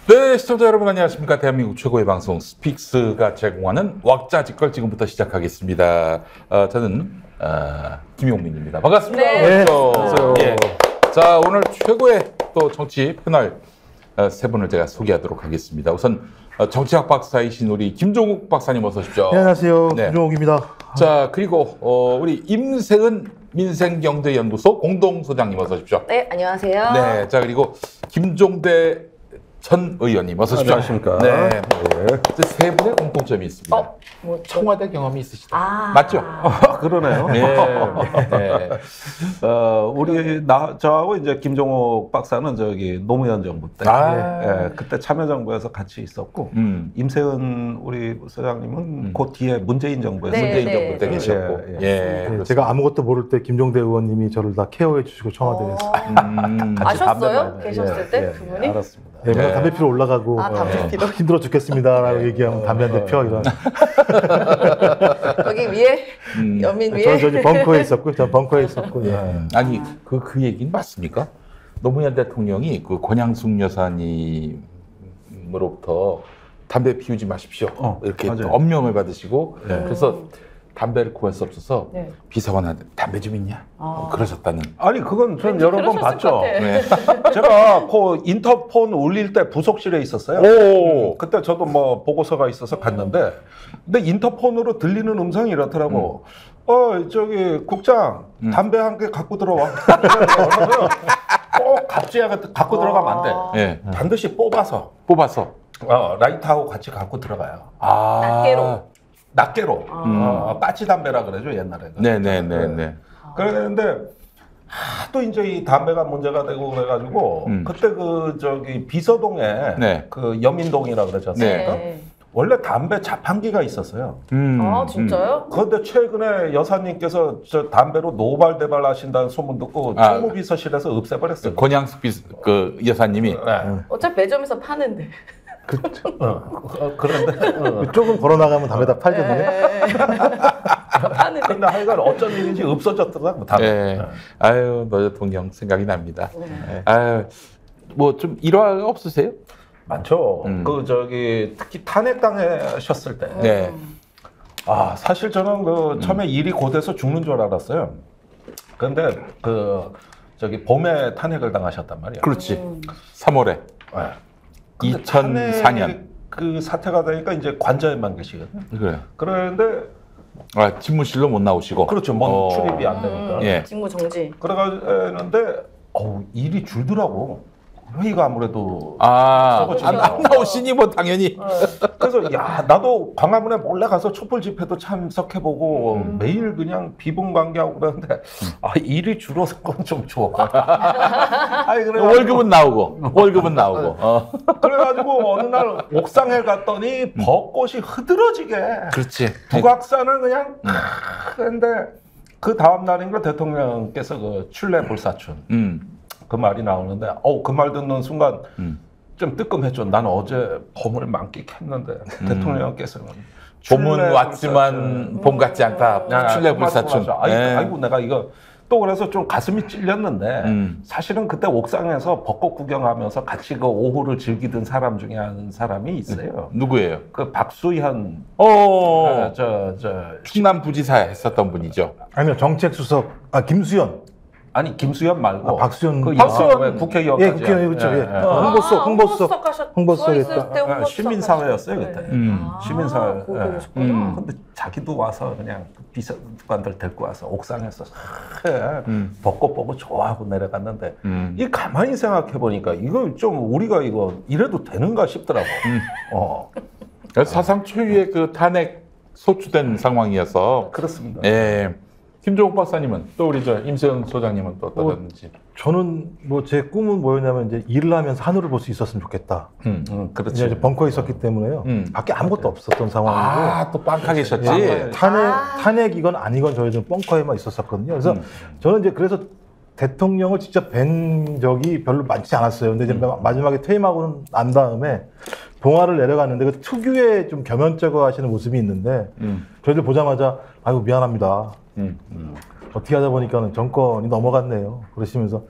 네, 시청자 여러분 안녕하십니까. 대한민국 최고의 방송 스픽스가 제공하는 왁자지껄 지금부터 시작하겠습니다. 저는 김용민입니다. 반갑습니다. 네. 예. 자, 오늘 최고의 또 정치 패널 세 분을 제가 소개하도록 하겠습니다. 우선 정치학 박사이신 우리 김종욱 박사님 어서 오십시오. 네, 안녕하세요. 네. 김종욱입니다. 자, 그리고 우리 임세은 민생경제연구소 공동소장님 어서 오십시오. 네, 안녕하세요. 네, 자 그리고 김종대 전 의원님 어서 오십시오. 안녕하십니까. 네. 네. 세 분의 공통점이 있습니다. 뭐, 청와대 경험이 있으시다. 아. 맞죠? 그러네요. 네. 저하고 이제 김종욱 박사는 저기 노무현 정부 때, 그때 참여정부에서 같이 있었고, 임세은 우리 소장님은 그 뒤에 문재인 정부에서 네, 문재인 네. 정부 때 계셨고, 네, 제가 아무것도 모를 때 김종대 의원님이 저를 다 케어해 주시고 청와대에서. 아셨어요? 계셨을 때 두 분이? 알았습니다. 네, 맨날 담배 피러 올라가고 담배 피러? 힘들어 죽겠습니다라고 얘기하면 담배 한 대 펴 이런. 여기 위에 연민 위에. 저는 저기 벙커에 있었고, 전 벙커에 있었고. 아니 그 얘기는 맞습니까? 노무현 대통령이 그 권양숙 여사님으로부터 담배 피우지 마십시오. 이렇게 맞아요. 엄명을 받으시고 그래서 담배를 구할 수 없어서 네. 비서관한테 담배 좀 있냐? 그러셨다는. 아니, 그건 전 왠지 여러 번 그러셨을 봤죠. 것 같아. 네. 제가 그 인터폰 울릴 때 부속실에 있었어요. 오. 그때 저도 뭐 보고서가 있어서 갔는데, 근데 인터폰으로 들리는 음성이 이렇더라고. 저기 국장 담배 한 개 갖고 들어와. 꼭 갑자기 갖고 들어가면 안 돼. 네. 반드시 뽑아서 라이터하고 같이 갖고 들어가요. 낱개로. 낱개로. 빠치 담배라 그러죠, 옛날에는. 네네네네. 그랬는데 하도 이제 이 담배가 문제가 되고 그래가지고 그때 그 저기 비서동에 네. 그 여민동이라 그러지 않습니까? 네. 원래 담배 자판기가 있었어요. 아, 진짜요? 그런데 최근에 여사님께서 저 담배로 노발대발 하신다는 소문 듣고 총무비서실에서 없애버렸어요. 권양숙 그 여사님이 네. 어차피 매점에서 파는데. 그런데 조금 걸어 나가면 담배 다 팔거든요. 파는데. 근데 하여간 어쩐 일인지 없어졌더라고 담배. 예. 아유, 노 대통령 생각이 납니다. 아유, 뭐 좀 일화가 없으세요? 많죠. 그 저기 특히 탄핵당하셨을 때. 네. 사실 저는 그 처음에 일이 곧해서 죽는 줄 알았어요. 그런데 그 저기 봄에 탄핵을 당하셨단 말이야. 그렇지. 3월에. 네. 2004년. 그 사태가 되니까 이제 관저에만 계시거든요. 그래. 그런데 집무실로 못 나오시고. 그렇죠. 뭐 출입이 안 되니까. 예. 직무 정지. 그래가지는데 일이 줄더라고. 회의가 아무래도 안 나오시니 뭐 당연히. 그래서 나도 광화문에 몰래 가서 촛불 집회도 참석해보고 매일 그냥 비분관계하고 그러는데 일이 줄어서 건 좀 좋아. 월급은 나오고. 그래가지고 어느 날 옥상에 갔더니 벚꽃이 흐드러지게. 그렇지. 북악산을 그냥 근데 그 다음 날인가 대통령께서 그 출래 불사춘 그 말이 나오는데 그 말 듣는 순간 좀 뜨끔했죠. 난 어제 봄을 만끽했는데 대통령께서는 봄은 왔지만 봄 같지 않다. 출래 불사춘. 아이고 내가 이거 또 그래서 좀 가슴이 찔렸는데 사실은 그때 옥상에서 벚꽃 구경하면서 같이 그 오후를 즐기던 사람 중에 한 사람이 있어요. 누구예요? 그 박수현. 충남 부지사 했었던 분이죠. 아니요, 정책수석, 김수현. 아니 김수현 말고 박수현. 박수현 국회의원. 예, 국회의원 그렇죠. 홍보수석 했다. 시민사회였어요 그때. 시민사회. 거기 계셨구나. 근데 자기도 와서 그냥 비서관들 데리고 와서 옥상에서 벚꽃 보고 좋아하고 내려갔는데 이 가만히 생각해 보니까 이거 좀 우리가 이거 이래도 되는가 싶더라고. 사상 초유의 그 탄핵 소추된 상황이어서. 그렇습니다. 예. 김종욱 박사님은 또 우리 임세은 소장님은 또 어떠셨는지. 저는 제 꿈은 뭐였냐면 이제 일을 하면서 하늘을 볼 수 있었으면 좋겠다. 그렇지. 이제 벙커에 있었기 때문에요. 밖에 아무것도 없었던 상황이고. 또 빵카 계셨지. 탄핵 이건 아니건 저희는 벙커에만 있었었거든요. 그래서 저는 이제 그래서 대통령을 직접 뵌 적이 별로 많지 않았어요. 근데 이제 마지막에 퇴임하고 난 다음에 봉화를 내려갔는데 그 특유의 좀 겸연쩍어 하시는 모습이 있는데 저희들 보자마자 아이고 미안합니다. 어떻게 하다 보니까는 정권이 넘어갔네요. 그러시면서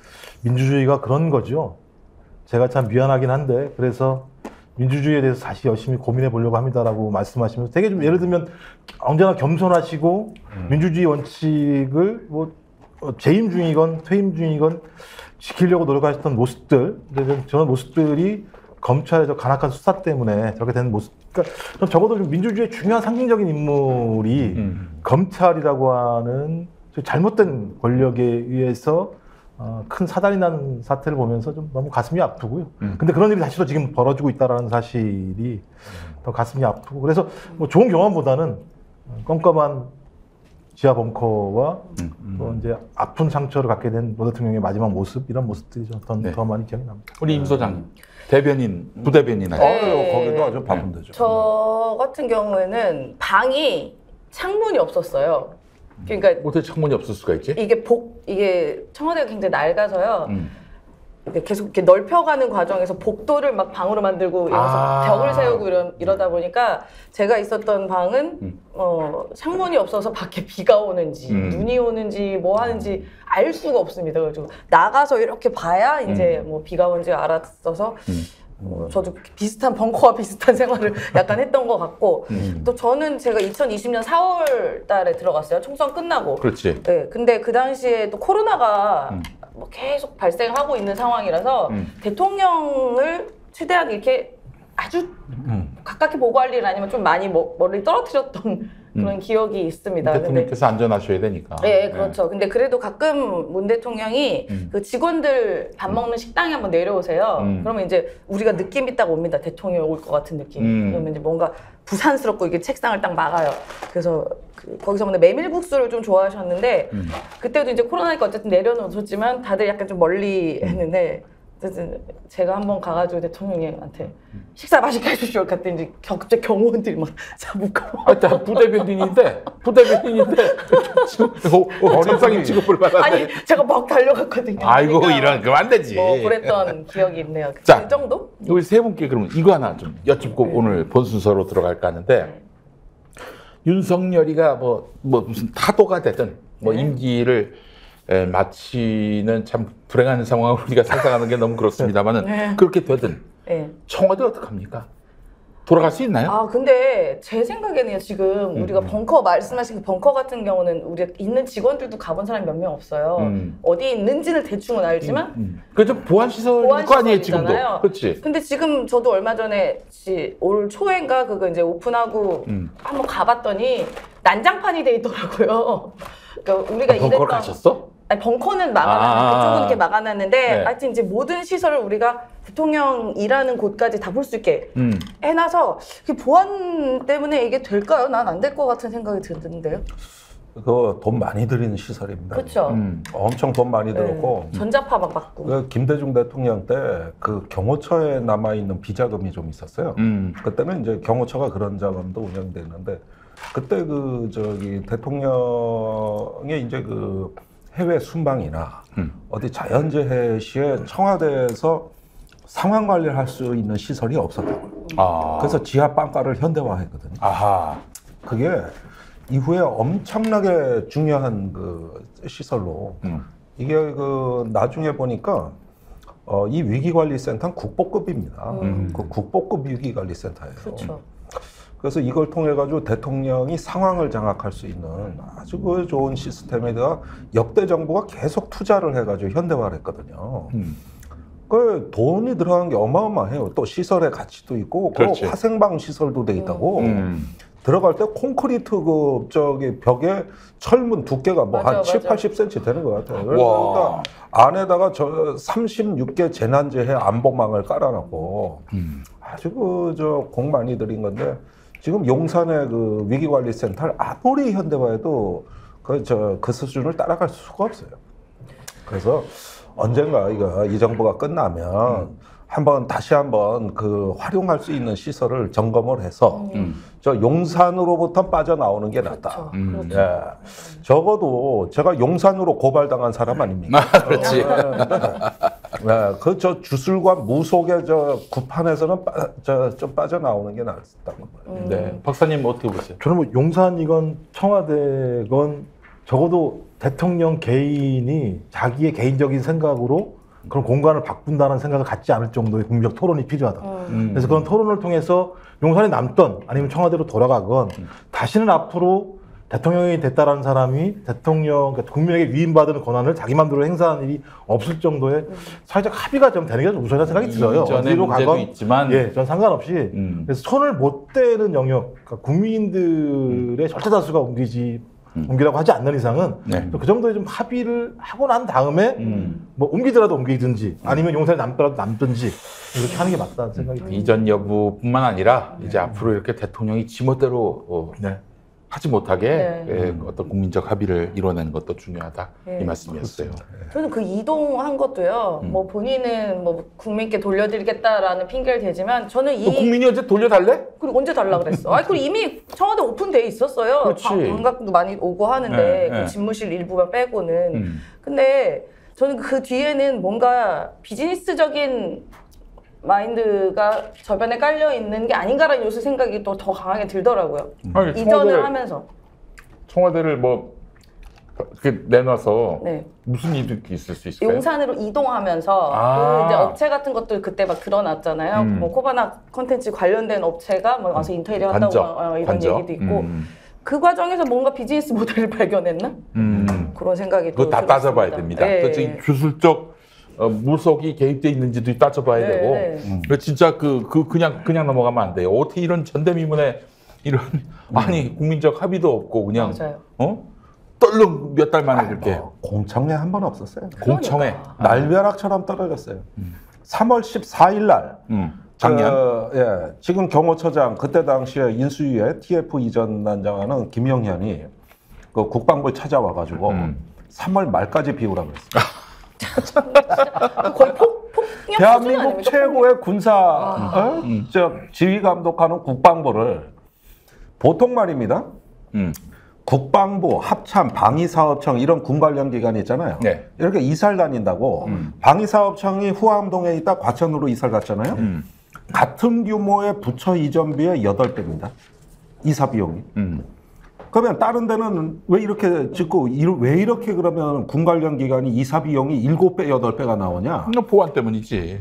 민주주의가 그런 거죠. 제가 참 미안하긴 한데 그래서 민주주의에 대해서 다시 열심히 고민해 보려고 합니다라고 말씀하시면서 되게 좀 예를 들면 언제나 겸손하시고 민주주의 원칙을 뭐 재임 중이건 퇴임 중이건 지키려고 노력하셨던 모습들, 저런 모습들이 검찰의 저 간악한 수사 때문에 저렇게 된 모습. 그러니까 전 적어도 좀 민주주의의 중요한 상징적인 인물이 검찰이라고 하는 잘못된 권력에 의해서 큰 사달이 난 사태를 보면서 좀 너무 가슴이 아프고요. 근데 그런 일이 다시 또 지금 벌어지고 있다라는 사실이 더 가슴이 아프고 그래서 뭐 좋은 경험보다는 껌껌한 지하 벙커와 또 이제 아픈 상처를 갖게 된 노 대통령의 마지막 모습 이런 모습들이 좀 더 많이 기억이 납니다. 우리 임 소장 대변인, 부대변인 하죠. 네. 거기도 아주 바쁜데죠. 저 같은 경우에는 방이 창문이 없었어요. 그러니까 어떻게 창문이 없을 수가 있지? 이게 청와대가 굉장히 낡아서요. 이렇게 계속 이렇게 넓혀가는 과정에서 복도를 막 방으로 만들고 이러면서 벽을 세우고 이러다 보니까 제가 있었던 방은 창문이 없어서 밖에 비가 오는지 눈이 오는지 뭐 하는지 알 수가 없습니다. 그래가지고 나가서 이렇게 봐야 이제 뭐 비가 온지 알았어서 저도 비슷한 벙커와 비슷한 생활을 약간 했던 것 같고 또 저는 제가 2020년 4월 달에 들어갔어요. 총선 끝나고. 그렇지. 네, 근데 그 당시에 또 코로나가 뭐 계속 발생하고 있는 상황이라서 대통령을 최대한 이렇게 아주 가깝게 보고할 일 아니면 좀 많이 멀리 떨어뜨렸던 그런 기억이 있습니다. 대통령께서 안전하셔야 되니까. 네, 그렇죠. 근데 그래도 가끔 문 대통령이 그 직원들 밥 먹는 식당에 한번 내려오세요. 그러면 이제 우리가 느낌이 딱 옵니다. 대통령이 올 것 같은 느낌. 그러면 이제 뭔가 부산스럽고 이게 책상을 딱 막아요. 그래서 거기서 근데 메밀국수를 좀 좋아하셨는데 그때도 이제 코로나니까 어쨌든 내려놓으셨지만 다들 약간 좀 멀리 했는데 제가 한번 가가지고 대통령님한테 식사 맛있게 해주시오. 그때 이제 갑자기 경호원들이 막 잡고. 나 부대변인인데 지금 정상인 취급을 받았네. 아니 제가 막 달려갔거든요. 아이고 그러니까 이런 그럼 안 되지. 뭐 그랬던 기억이 있네요. 자, 그 정도? 우리 세 분께 그러면 이거 하나 좀 여쭙고 오늘 본 순서로 들어갈까 하는데 윤석열이가 뭐 무슨 타도가 되든 뭐 임기를 마치는 참 불행한 상황을 우리가 상상하는 게 너무 그렇습니다만은 그렇게 되든 청와대 어떡합니까? 돌아갈 수 있나요? 근데 제 생각에는요, 지금 우리가 벙커 말씀하신 그 벙커 같은 경우는 우리가 있는 직원들도 가본 사람이 몇 명 없어요. 어디 있는지는 대충은 알지만. 그죠? 보안시설일 거 아니에요, 지금도. 그렇지. 근데 지금 저도 얼마 전에 올 초인가 그거 이제 오픈하고 한번 가봤더니 난장판이 돼 있더라고요. 그러니까 우리가 벙커를 가셨어? 아니, 벙커는 그쪽은 이렇게 막아놨는데 하여튼 이제 모든 시설을 우리가 대통령 일하는 곳까지 다 볼 수 있게 해놔서 보안 때문에 이게 될까요? 난 안 될 것 같은 생각이 드는데요. 그거 돈 많이 들이는 시설입니다. 그렇죠. 엄청 돈 많이 들었고 전자파 막 받고. 김대중 대통령 때 그 경호처에 남아 있는 비자금이 좀 있었어요. 그때는 이제 경호처가 그런 자금도 운영됐는데 그때 대통령의 이제 그 해외 순방이나 어디 자연재해 시에 청와대에서 상황 관리를 할 수 있는 시설이 없었다고요. 그래서 지하 빵가를 현대화했거든요. 그게 이후에 엄청나게 중요한 그 시설로 이게 그 나중에 보니까 이 위기관리센터는 국보급입니다. 그 국보급 위기관리센터예요. 그렇죠. 그래서 이걸 통해 가지고 대통령이 상황을 장악할 수 있는 아주 그 좋은 시스템에다가 역대 정부가 계속 투자를 해가지고 현대화를 했거든요. 그 돈이 들어간 게 어마어마해요. 또 시설의 가치도 있고, 그 화생방 시설도 돼 있다고. 들어갈 때 콘크리트 벽에 철문 두께가 뭐 한 7, 80cm 되는 것 같아요. 그러니까 안에다가 36개 재난재해 안보망을 깔아놨고 아주 공 많이 들인 건데 지금 용산의 그 위기관리센터를 아무리 현대화해도 그 수준을 따라갈 수가 없어요. 그래서 언젠가 이 정부가 끝나면 다시 한번 그 활용할 수 있는 시설을 점검을 해서 저 용산으로부터 빠져나오는 게 낫다. 그렇죠. 예. 적어도 제가 용산으로 고발당한 사람 아닙니까? 그렇지. 그 주술관 무속의 구판에서는 좀 빠져나오는 게 낫다고 봐요. 네, 박사님 어떻게 보세요? 저는 뭐 용산이건 청와대건 적어도 대통령 개인이 자기의 개인적인 생각으로 그런 공간을 바꾼다는 생각을 갖지 않을 정도의 국민적 토론이 필요하다. 그래서 그런 토론을 통해서 용산에 남던 아니면 청와대로 돌아가건 다시는 앞으로 대통령이 됐다라는 사람이 대통령, 그러니까 국민에게 위임받은 권한을 자기 마음대로 행사하는 일이 없을 정도의 사회적 합의가 좀 되는 게 우선이라는 생각이 들어요. 이전에 문제도 있지만, 예, 전 상관없이 그래서 손을 못 대는 영역, 그러니까 국민들의 절대 다수가 옮기라고 하지 않는 이상은 그 정도의 좀 합의를 하고 난 다음에 뭐 옮기더라도 옮기든지 아니면 용산에 남더라도 남든지 이렇게 하는 게 맞다는 생각이 듭니다. 이전 여부뿐만 아니라 이제 앞으로 이렇게 대통령이 지멋대로 하지 못하게 어떤 국민적 합의를 이뤄내는 것도 중요하다 이 말씀이었어요. 저는 그 이동한 것도요. 뭐 본인은 뭐 국민께 돌려드리겠다라는 핑계를 대지만 저는 국민이 언제 돌려달래? 그리고 언제 달라 그랬어? 아니 그리고 이미 청와대 오픈돼 있었어요. 관광도 많이 오고 하는데 그 집무실 일부만 빼고는. 근데 저는 그 뒤에는 뭔가 비즈니스적인 마인드가 저변에 깔려 있는 게 아닌가라는 요새 생각이 또 더 강하게 들더라고요. 아니, 이전을 하면서 청와대를 뭐 이렇게 내놔서 무슨 일이 있을 수 있을까요? 용산으로 이동하면서 그 이제 업체 같은 것들 그때 막 드러났잖아요. 뭐 코바나 콘텐츠 관련된 업체가 뭐 와서 인테리어 한다고 이런 얘기도 있고 그 과정에서 뭔가 비즈니스 모델을 발견했나? 그런 생각이 그거 다 따져봐야 됩니다. 그 주술적 물속이 개입돼 있는지도 따져봐야 되고, 진짜 그냥 넘어가면 안 돼요. 어떻게 이런 전대미문에 이런 아니 국민적 합의도 없고 그냥 떨렁 몇 달 만에 그렇게 공청회 한 번 없었어요. 공청회 날벼락처럼 떨어졌어요. 3월 14일 날 작년 지금 경호처장 그때 당시에 인수위에 TF 이전 단장하는 김영현이 그 국방부에 찾아와가지고 3월 말까지 비우라고 그랬어요. 거의 대한민국 최고의 군사 지휘 감독하는 국방부를 보통 말입니다. 국방부, 합참, 방위사업청 이런 군 관련 기관이 있잖아요. 이렇게 이사를 다닌다고 방위사업청이 후암동에 있다 과천으로 이사를 갔잖아요. 같은 규모의 부처 이전비의 8배입니다. 이사 비용이. 그러면 다른 데는 왜 이렇게 짓고 왜 이렇게 그러면 군 관련 기관이 이사 비용이 7배, 8배가 나오냐? 보안 때문이지.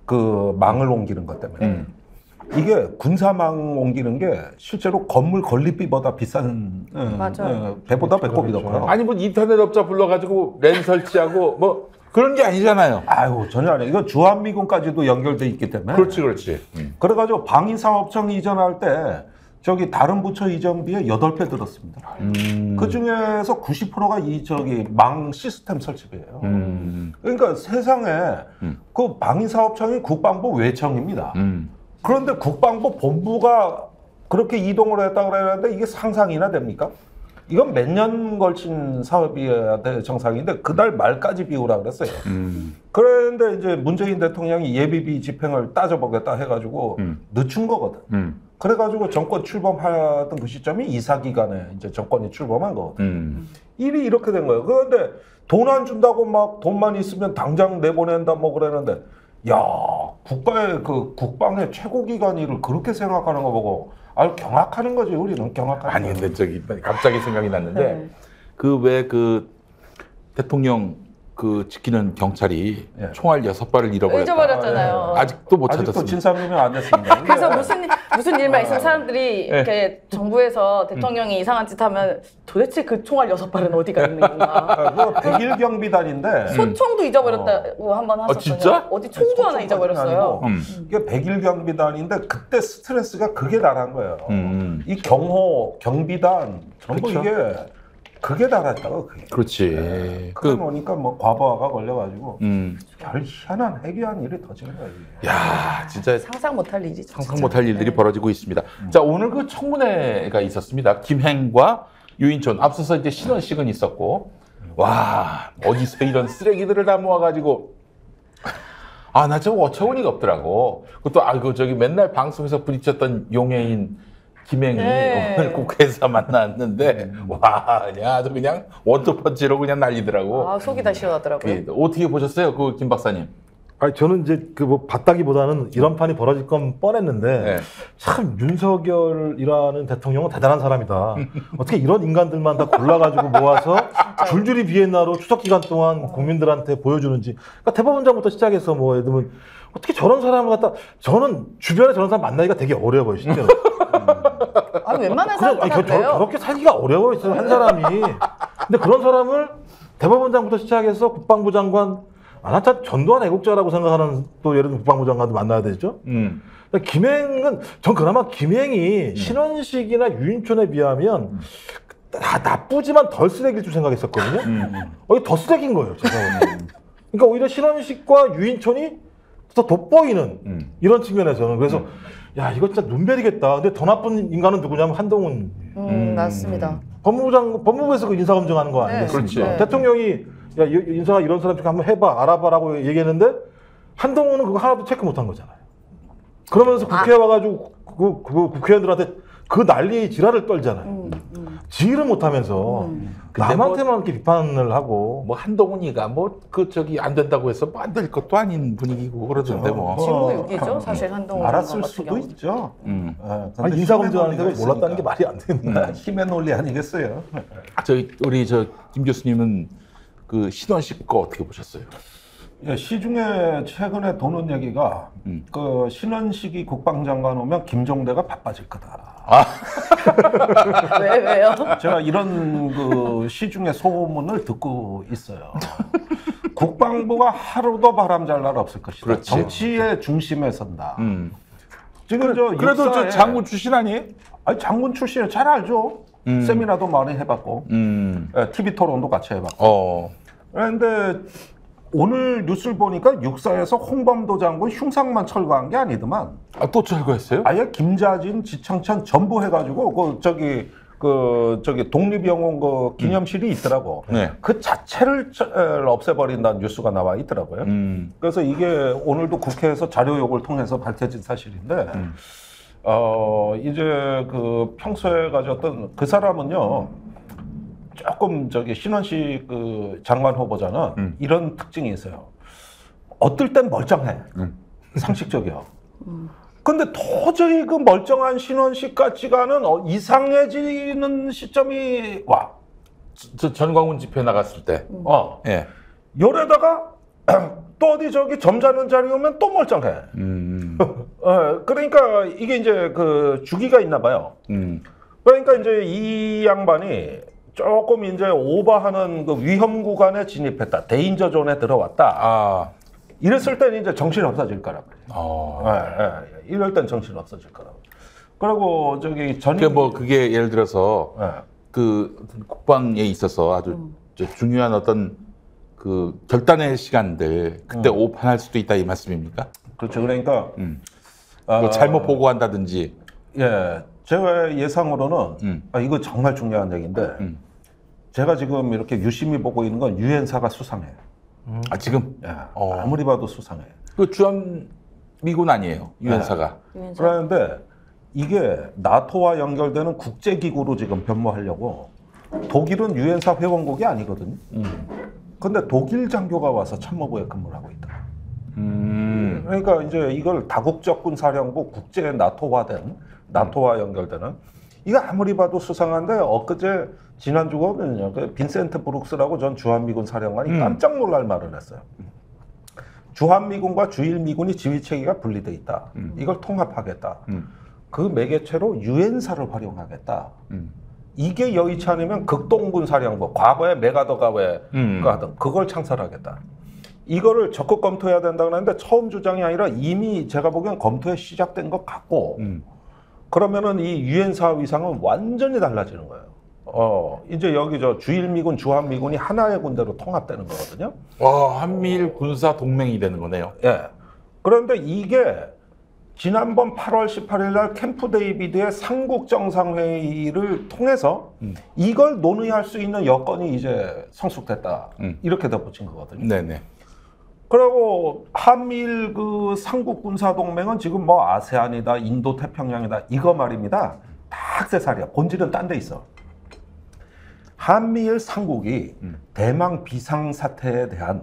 그 망을 옮기는 것 때문에. 이게 군사망 옮기는 게 실제로 건물 건립비보다 비싼 배보다 배꼽이 높아요. 아니 뭐 인터넷 업자 불러가지고 랜 설치하고 뭐 그런 게 아니잖아요. 아유 전혀 아니에요. 이거 주한미군까지도 연결돼 있기 때문에. 그렇지. 그래가지고 방위사업청 이전할 때 저기 다른 부처 이전비에 8배 들었습니다. 그 중에서 90%가 망 시스템 설치비예요. 그러니까 세상에 그 방위사업청이 국방부 외청입니다. 그런데 국방부 본부가 그렇게 이동을 했다 그랬는데 이게 상상이나 됩니까? 이건 몇 년 걸친 사업이어야 될 정상인데 그달 말까지 비우라 그랬어요. 그런데 이제 문재인 대통령이 예비비 집행을 따져보겠다 해가지고 늦춘 거거든. 그래가지고 정권 출범하던 그 시점이 이사 기간에 이제 정권이 출범한 거거든. 일이 이렇게 된 거예요. 그런데 돈 안 준다고 막 돈만 있으면 당장 내보낸다 뭐 그러는데 야 국가의 그 국방의 최고 기관이를 그렇게 생각하는 거 보고 아주 경악하는 거지. 우리는 경악하는. 아니 근데 저기 갑자기 생각이 났는데 그 왜 그 대통령 그 지키는 경찰이 총알 6발을 잊어버렸잖아요. 아직도 못 찾았습니다. 아직도 진상규명 안 됐습니다. 그래서 무슨 일만 있으면 사람들이 이렇게 정부에서 대통령이 이상한 짓 하면 도대체 그 총알 6발은 어디가 있는 건가? 그거 100일 경비단인데 소총도 잊어버렸다고 한번 하셨거든요. 진짜? 어디 총도 하나 잊어버렸어요. 이게 100일 경비단인데 그때 스트레스가 그게 달한 거예요. 이 경호, 경비단 전부 이게 그게 달았다고 그게. 그렇지. 그러다 보니까 뭐 과부하가 걸려가지고 별 희한한 해괴한 일이 터지는 거예요. 야, 진짜 상상 못할 일이죠. 상상 못할 일들이 벌어지고 있습니다. 자, 오늘 그 청문회가 있었습니다. 김행과 유인촌 앞서서 이제 신원식은 있었고, 와 어디서 이런 쓰레기들을 다 모아가지고. 나 좀 어처구니가 없더라고. 그것도 저기 맨날 방송에서 부딪혔던 용해인 김행이 오늘 국회에서 만났는데 그냥 원투펀치로 그냥 난리더라고. 속이 다 시원하더라고요. 어떻게 보셨어요, 그 김 박사님? 아니 저는 이제 그 뭐 봤다기보다는 이런 판이 벌어질 건 뻔했는데 네. 참 윤석열이라는 대통령은 대단한 사람이다. 어떻게 이런 인간들만 다 골라가지고 모아서 줄줄이 비엔나로 추석 기간 동안 국민들한테 보여주는지. 그러니까 대법원장부터 시작해서 뭐 예를 들면 어떻게 저런 사람을 갖다 저는 주변에 저런 사람 만나기가 되게 어려워요, 실제로. 아니 웬만한 사람 다 그래요. 저렇게 살기가 어려워요, 한 사람이. 근데 그런 사람을 대법원장부터 시작해서 국방부 장관, 난 참 전두환 애국자라고 생각하는 또 예를 들면 국방부 장관도 만나야 되죠. 김행은 전 그나마 김행이 신원식이나 유인촌에 비하면 다 나쁘지만 덜 쓰레기일 줄 생각했었거든요. 더 쓰레기인 거예요, 제가. 그러니까 오히려 신원식과 유인촌이 더 돋보이는 이런 측면에서는. 그래서 야 이거 진짜 눈베리겠다. 근데 더 나쁜 인간은 누구냐면 한동훈. 맞습니다. 법무부에서 그 인사 검증하는 거 아니겠습니까? 네. 대통령이 야 인사가 이런 사람 중에 한번 해봐, 알아봐라고 얘기했는데 한동훈은 그거 하나도 체크 못한 거잖아요. 그러면서 국회에 와가지고 그 국회의원들한테 그 난리 지랄을 떨잖아요. 지휘를 못하면서 남한테만 이렇게 비판을 하고. 뭐 한동훈이가 뭐 그 저기 안 된다고 해서 뭐 안 될 것도 아닌 분위기고 그러던데 뭐. 지금도 6기죠, 사실 한동훈 알았을 같은 수도 경우는. 있죠. 아니 인사 검증하는 데 몰랐다는 게 말이 안 되는데. 힘의 논리 아니겠어요? 우리 김 교수님은 그 신원식 거 어떻게 보셨어요? 예, 시중에 최근에 도는 얘기가 그 신원식이 국방장관 오면 김종대가 바빠질 거다. 왜요? 제가 이런 그 시중의 소문을 듣고 있어요. 국방부가 하루도 바람잘 날 없을 것이다. 그렇지. 정치의 중심에 선다. 지금 그래도 저 육사에- 장군 출신 아니에요? 아니 장군 출신을 잘 알죠. 세미나도 많이 해봤고, TV 토론도 같이 해봤고. 그런데 오늘 뉴스를 보니까 육사에서 홍범도 장군 흉상만 철거한 게 아니더만. 또 철거했어요? 아예 김자진, 지창천 전부 해가지고 저기 독립영웅 그 기념실이 있더라고. 네. 그 자체를 없애버린다는 뉴스가 나와 있더라고요. 그래서 이게 오늘도 국회에서 자료 요구를 통해서 밝혀진 사실인데, 이제 그 평소에 가졌던 그 사람은요, 조금 저기 신원식 그 장관 후보자는 이런 특징이 있어요. 어떨 땐 멀쩡해. 상식적이야. 근데 도저히 그 멀쩡한 신원식 같지가 않은 이상해지는 시점이 와. 저 전광훈 집회 나갔을 때. 예. 열에다가 또 어디 저기 점잖은 자리 오면 또 멀쩡해. 그러니까 이게 이제 그 주기가 있나 봐요. 그러니까 이제 이 양반이 조금 이제 오버하는 그 위험 구간에 진입했다. 데인저 존에 들어왔다. 이랬을 때는 이제 정신 없어질 거란 말이에요. 이럴 땐 정신 없어질 거라고. 그리고 저기 그게 예를 들어서 그 국방에 있어서 아주 중요한 어떤 그 결단의 시간들 그때 오판할 수도 있다 이 말씀입니까? 그렇죠. 그러니까 뭐 잘못 보고한다든지. 예, 제가 예상으로는 이거 정말 중요한 얘기인데 제가 지금 이렇게 유심히 보고 있는 건 유엔사가 수상해요. 지금? 예, 아무리 봐도 수상해. 그 주한미군 아니에요, 유엔사가. 그런데 이게 나토와 연결되는 국제기구로 지금 변모하려고 독일은 유엔사 회원국이 아니거든요. 근데 독일 장교가 와서 참모부에 근무를 하고 있다. 그러니까 이제 이걸 다국적 군사령부 국제 나토화된 나토와 연결되는 이거 아무리 봐도 수상한데 엊그제 지난주거든요. 그 빈센트 브룩스라고 전 주한미군 사령관이 깜짝 놀랄 말을 했어요. 주한미군과 주일미군이 지휘체계가 분리돼 있다. 이걸 통합하겠다. 그 매개체로 유엔사를 활용하겠다. 이게 여의치 않으면 극동군사령부, 과거에 메가더가웨가 하던 그걸 창설하겠다. 이거를 적극 검토해야 된다고 하는데 처음 주장이 아니라 이미 제가 보기엔 검토에 시작된 것 같고 그러면은 이 유엔사 위상은 완전히 달라지는 거예요. 이제 여기 저 주일미군, 주한미군이 하나의 군대로 통합되는 거거든요. 한미일 군사 동맹이 되는 거네요. 예. 그런데 이게 지난번 8월 18일 날 캠프 데이비드의 삼국 정상회의를 통해서 이걸 논의할 수 있는 여건이 이제 성숙됐다. 이렇게 덧붙인 거거든요. 네네. 그리고 한미일 그 삼국 군사 동맹은 지금 뭐 아세안이다, 인도 태평양이다 이거 말입니다. 다 액세서리야. 본질은 딴 데 있어. 한미일 삼국이 대망 비상사태에 대한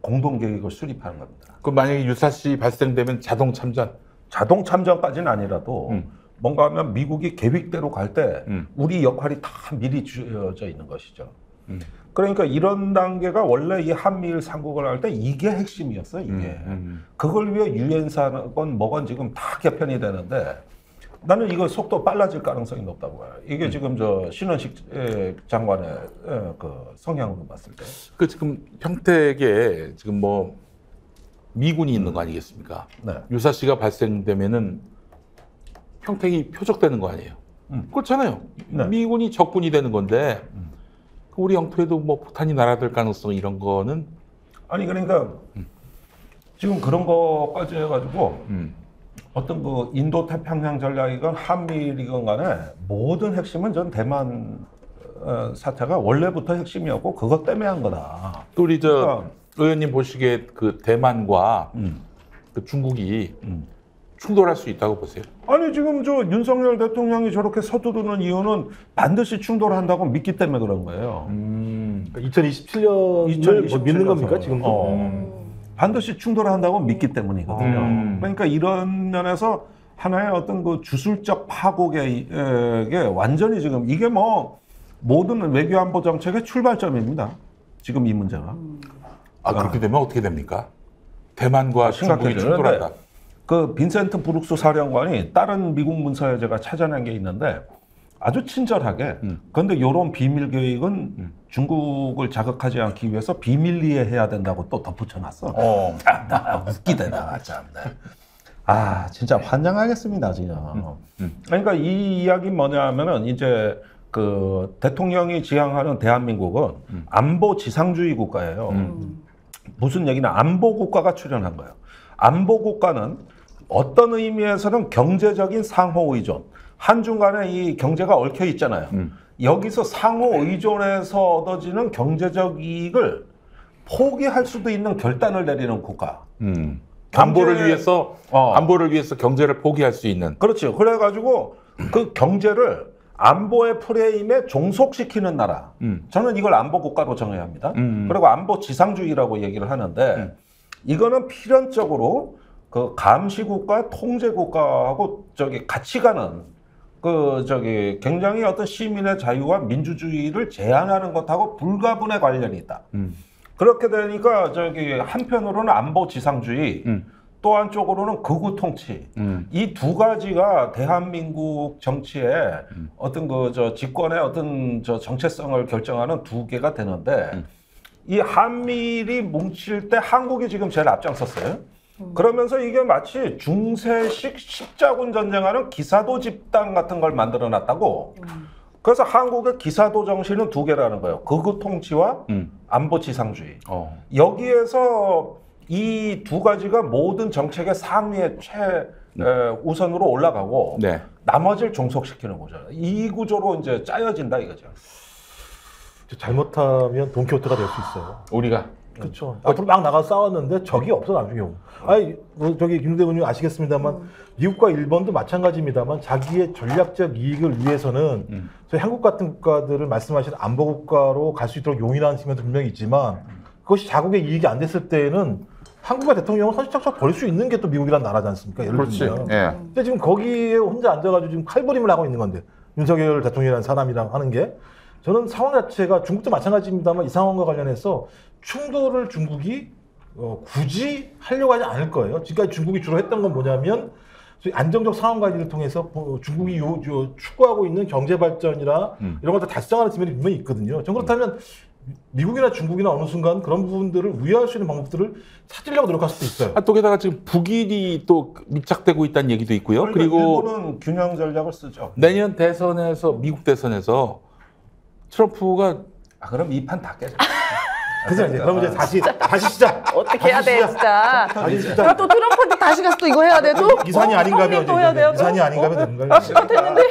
공동 계획을 수립하는 겁니다. 그 만약에 유사시 발생되면 자동 참전. 자동 참전까지는 아니라도 뭔가 하면 미국이 계획대로 갈 때 우리 역할이 다 미리 주어져 있는 것이죠. 그러니까 이런 단계가 원래 이 한미일 삼국을 할 때 이게 핵심이었어, 이게. 그걸 위해 유엔사건 뭐건 지금 다 개편이 되는데 나는 이거 속도 빨라질 가능성이 높다고 봐요. 이게 지금 저 신원식 장관의 그 성향으로 봤을 때. 그 지금 평택에 지금 뭐 미군이 있는 거 아니겠습니까? 네. 유사시가 발생되면은 평택이 표적되는 거 아니에요? 그렇잖아요. 네. 미군이 적군이 되는 건데 우리 영토에도 뭐 폭탄이 날아들 가능성 이런 거는 아니 그러니까 지금 그런 거까지 해가지고 어떤 그 인도 태평양 전략이건 한미일이건 간에 모든 핵심은 전 대만 사태가 원래부터 핵심이었고 그것 때문에 한 거다. 또 우리 저 그러니까, 의원님 보시기에 그 대만과 그 중국이 충돌할 수 있다고 보세요? 아니 지금 저 윤석열 대통령이 저렇게 서두르는 이유는 반드시 충돌한다고 믿기 때문에 그런 거예요. 2027년을 믿는 겁니까 지금도? 반드시 충돌한다고 믿기 때문이거든요. 그러니까 이런 면에서 하나의 어떤 그 주술적 파국에 완전히 지금 이게 뭐 모든 외교안보 정책의 출발점입니다. 지금 이 문제가. 그렇게 되면 어떻게 됩니까? 대만과 중국이 충돌한다. 그 빈센트 브룩스 사령관이 다른 미국 문서에 제가 찾아낸 게 있는데 아주 친절하게 그런데 이런 비밀 계획은 중국을 자극하지 않기 위해서 비밀리에 해야 된다고 또 덧붙여놨어. 나 웃기대나 참네. 아 진짜 환장하겠습니다 지금. 그러니까 이 이야기 뭐냐면은 이제 그 대통령이 지향하는 대한민국은 안보 지상주의 국가예요. 무슨 얘기냐? 안보 국가가 출연한 거예요. 안보 국가는 어떤 의미에서는 경제적인 상호 의존. 한중 간에 이 경제가 얽혀 있잖아요. 여기서 상호 의존에서 얻어지는 경제적 이익을 포기할 수도 있는 결단을 내리는 국가. 안보를 위해서 경제를 포기할 수 있는. 그렇죠. 그래가지고 그 경제를 안보의 프레임에 종속시키는 나라. 저는 이걸 안보 국가로 정해야 합니다. 그리고 안보 지상주의라고 얘기를 하는데 이거는 필연적으로 그 감시 국가, 통제 국가하고 같이 가는 굉장히 어떤 시민의 자유와 민주주의를 제한하는 것하고 불가분의 관련이 있다. 그렇게 되니까 한편으로는 안보 지상주의, 또 한쪽으로는 극우 통치. 이 두 가지가 대한민국 정치의 어떤 집권의 어떤 정체성을 결정하는 두 개가 되는데 이 한미일이 뭉칠 때 한국이 지금 제일 앞장섰어요. 그러면서 이게 마치 중세식 십자군 전쟁하는 기사도 집단 같은 걸 만들어 놨다고. 그래서 한국의 기사도 정신은 두 개라는 거예요. 극우 통치와 안보 지상주의. 여기에서 이 두 가지가 모든 정책의 상위에 우선으로 올라가고 네. 나머지를 종속시키는 거죠. 이 구조로 이제 짜여진다 이거죠. 잘못하면 돈키호테가 될 수 있어요. 우리가 그렇죠. 앞으로 막 나가서 싸웠는데 적이 없어 나중에. 아니 김대 의원님 아시겠습니다만 미국과 일본도 마찬가지입니다만 자기의 전략적 이익을 위해서는 저희 한국 같은 국가들을 말씀하신 안보 국가로 갈 수 있도록 용인하는 측면도 분명히 있지만 그것이 자국의 이익이 안 됐을 때에는 한국의 대통령을 선착착 버릴 수 있는 게 또 미국이란 나라지 않습니까? 예를 들면. 예. 근데 지금 거기에 혼자 앉아가지고 지금 칼부림을 하고 있는 건데 윤석열 대통령이라는 사람이랑 하는 게 저는 상황 자체가 중국도 마찬가지입니다만 이 상황과 관련해서 충돌을 중국이 굳이 하려고 하지 않을 거예요. 지금까지 중국이 주로 했던 건 뭐냐면 안정적 상황 관리를 통해서 중국이 추구하고 있는 경제 발전이나 이런 것들 달성하는 측면이 분명히 있거든요. 전 그렇다면 미국이나 중국이나 어느 순간 그런 부분들을 우회할 수 있는 방법들을 찾으려고 노력할 수도 있어요. 또 게다가 지금 북일이 또 밀착되고 있다는 얘기도 있고요. 그러니까 그리고 일본은 균형 전략을 쓰죠. 내년 대선에서 미국 대선에서 트럼프가 그럼 이 판 다 깨져. 그래서 그럼 이제 다시 시작. 어떻게 해야 돼 진짜. 다시 시작. 그럼 또 트럼프한테 다시 가서 또 이거 해야 돼. 또 이산이 아닌가면 또 해야 돼요. 이산이 아닌가면 되는 거예요. 잘못했는데.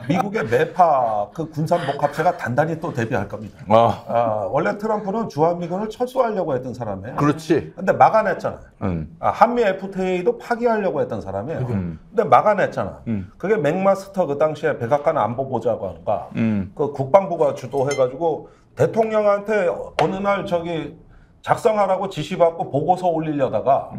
미국의 매파 그 군산복 합체가 단단히 또 대비할 겁니다. 원래 트럼프는 주한미군을 철수하려고 했던 사람이에요. 그렇지. 근데 막아냈잖아요. 한미 FTA도 파기하려고 했던 사람이에요. 근데 막아냈잖아. 그게 맥마스터 그 당시에 백악관 안보보좌관과 그 국방부가 주도해가지고 대통령한테 어느 날 작성하라고 지시받고 보고서 올리려다가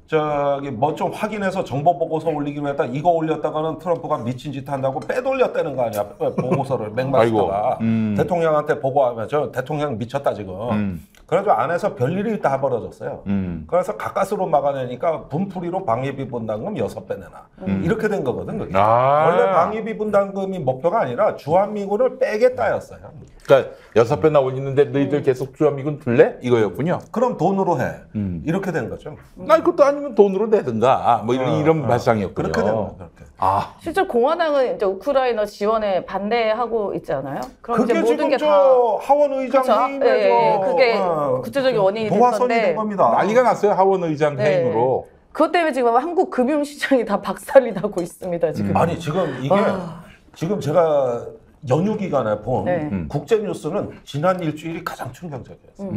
저기 뭐 좀 확인해서 정보 보고서 올리기로 했다. 이거 올렸다가는 트럼프가 미친 짓 한다고 빼돌렸다는 거 아니야. 보고서를 맹마시다가 대통령한테 보고하면 저 대통령 미쳤다 지금. 그래가지고 안에서 별일이 다 벌어졌어요. 그래서 가까스로 막아내니까 분풀이로 방위비 분담금 6배 내놔. 이렇게 된 거거든. 그게. 원래 방위비 분담금이 목표가 아니라 주한미군을 빼겠다였어요. 그러니까 6배나 올리는데 너희들 계속 주한미군 둘래? 이거였군요. 그럼 돈으로 해. 이렇게 된 거죠. 아니 그것도 아니면 돈으로 내든가 뭐 이런 발상이었군요. 그렇게 된 거예요. 그렇게. 실제 공화당은 이제 우크라이나 지원에 반대하고 있지 않아요? 그럼 그게 이제 모든 지금 게 저 다 하원 의장 그렇죠? 해임에서 그게 구체적인 원인이 도화선이 된 됐던데 겁니다. 난리가 났어요. 하원 의장 네. 해임으로. 그것 때문에 지금 한국 금융시장이 다 박살이 나고 있습니다. 지금. 아니 지금 이게 지금 제가 연휴 기간에 본 네. 국제 뉴스는 지난 일주일이 가장 충격적이었어요.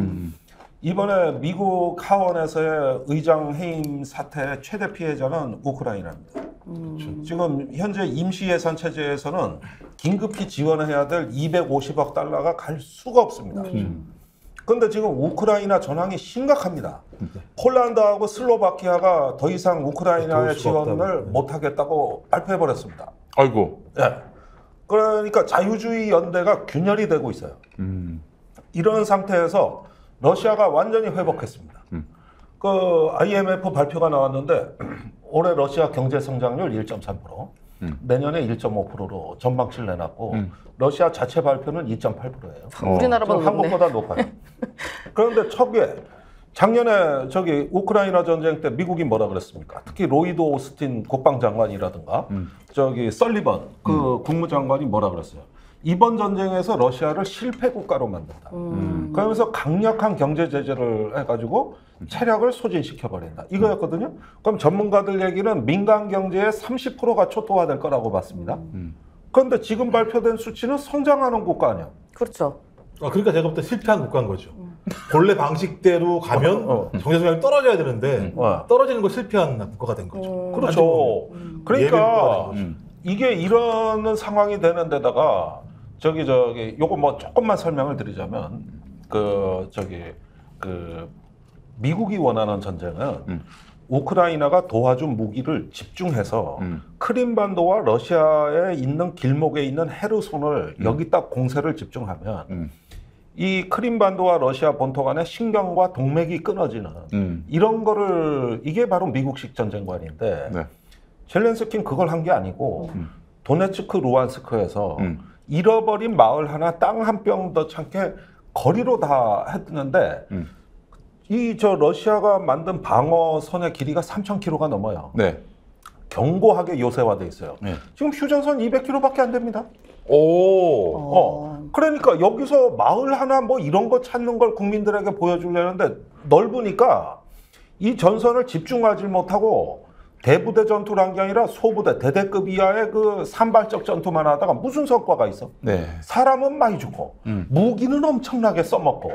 이번에 미국 하원에서의 의장 해임 사태의 최대 피해자는 우크라이나입니다. 지금 현재 임시 예산 체제에서는 긴급히 지원해야 될 250억 달러가 갈 수가 없습니다. 그런데 지금 우크라이나 전황이 심각합니다. 폴란드하고 슬로바키아가 더 이상 우크라이나의 지원을 못하겠다고 발표해버렸습니다. 아이고. 네. 그러니까 자유주의 연대가 균열이 되고 있어요. 이런 상태에서 러시아가 완전히 회복했습니다. 그 IMF 발표가 나왔는데 올해 러시아 경제 성장률 1.3%, 내년에 1.5%로 전망치를 내놨고 러시아 자체 발표는 2.8%예요. 우리나라보다 한국보다 높아요. 그런데 척에 작년에 저기 우크라이나 전쟁 때 미국이 뭐라 그랬습니까? 특히 로이드 오스틴 국방장관이라든가 저기 설리번 그 국무장관이 뭐라 그랬어요? 이번 전쟁에서 러시아를 실패 국가로 만든다. 그러면서 강력한 경제 제재를 해가지고 체력을 소진시켜 버린다. 이거였거든요. 그럼 전문가들 얘기는 민간 경제의 30%가 초토화될 거라고 봤습니다. 그런데 지금 발표된 수치는 성장하는 국가 아니야? 그렇죠. 그러니까 제가 볼 때 실패한 국가인 거죠. 본래 방식대로 가면 경제 성장이 떨어져야 되는데 떨어지는 거 실패한 국가가 된 거죠. 그렇죠. 그러니까 이게 이런 상황이 되는 데다가 저기 요거 뭐 조금만 설명을 드리자면 그 미국이 원하는 전쟁은 우크라이나가 도와준 무기를 집중해서 크림반도와 러시아에 있는 길목에 있는 헤르손을 여기다 공세를 집중하면 이 크림반도와 러시아 본토 간의 신경과 동맥이 끊어지는 이런 거를 이게 바로 미국식 전쟁관인데 네. 젤렌스키는 그걸 한 게 아니고 도네츠크 루안스크에서 잃어버린 마을 하나 땅 한 뼘 더 참게 거리로 다 했는데 이 러시아가 만든 방어선의 길이가 3,000km가 넘어요. 네. 견고하게 요새화돼 있어요. 네. 지금 휴전선 200km밖에 안 됩니다. 오. 그러니까 여기서 마을 하나 뭐 이런 거 찾는 걸 국민들에게 보여주려는데 넓으니까 이 전선을 집중하지 못하고 대부대 전투를 한 게 아니라 소부대, 대대급 이하의 그 산발적 전투만 하다가 무슨 성과가 있어? 네. 사람은 많이 죽고 무기는 엄청나게 써먹고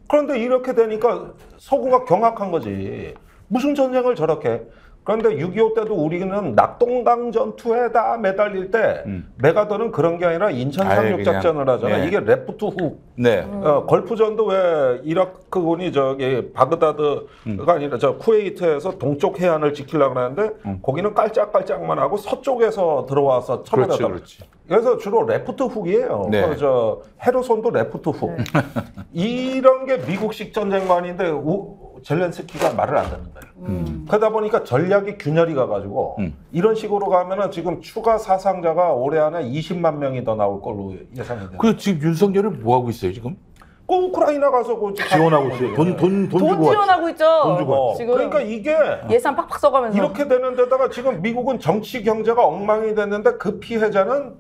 그런데 이렇게 되니까 서구가 경악한 거지. 무슨 전쟁을 저렇게. 그런데 6.25 때도 우리는 낙동강 전투에다 매달릴 때 메가더는 그런 게 아니라 인천 상륙작전을 하잖아. 네. 이게 레프트 훅. 네. 걸프전도 왜 이라크군이 저기 바그다드가 아니라 저 쿠웨이트에서 동쪽 해안을 지키려고 하는데 거기는 깔짝깔짝만 하고 서쪽에서 들어와서 쳐버렸다. 그렇지. 그래서 주로 레프트 훅이에요. 네. 저 헤르손도 레프트 훅. 이런 게 미국식 전쟁관인데 젤렌스키가 말을 안 듣는 거예요. 그러다 보니까 전략이 균열이 가가지고 이런 식으로 가면은 지금 추가 사상자가 올해 안에 20만 명이 더 나올 걸로 예상이 돼요. 그 지금 윤석열은 뭐 하고 있어요 지금? 그 우크라이나 가서 그 지원하고 있어요. 돈 주고 왔지. 지원하고 있죠. 돈 주고 지금 그러니까 이게 예산 팍팍 써가면서 이렇게 되는 데다가 지금 미국은 정치 경제가 엉망이 됐는데 그 피해자는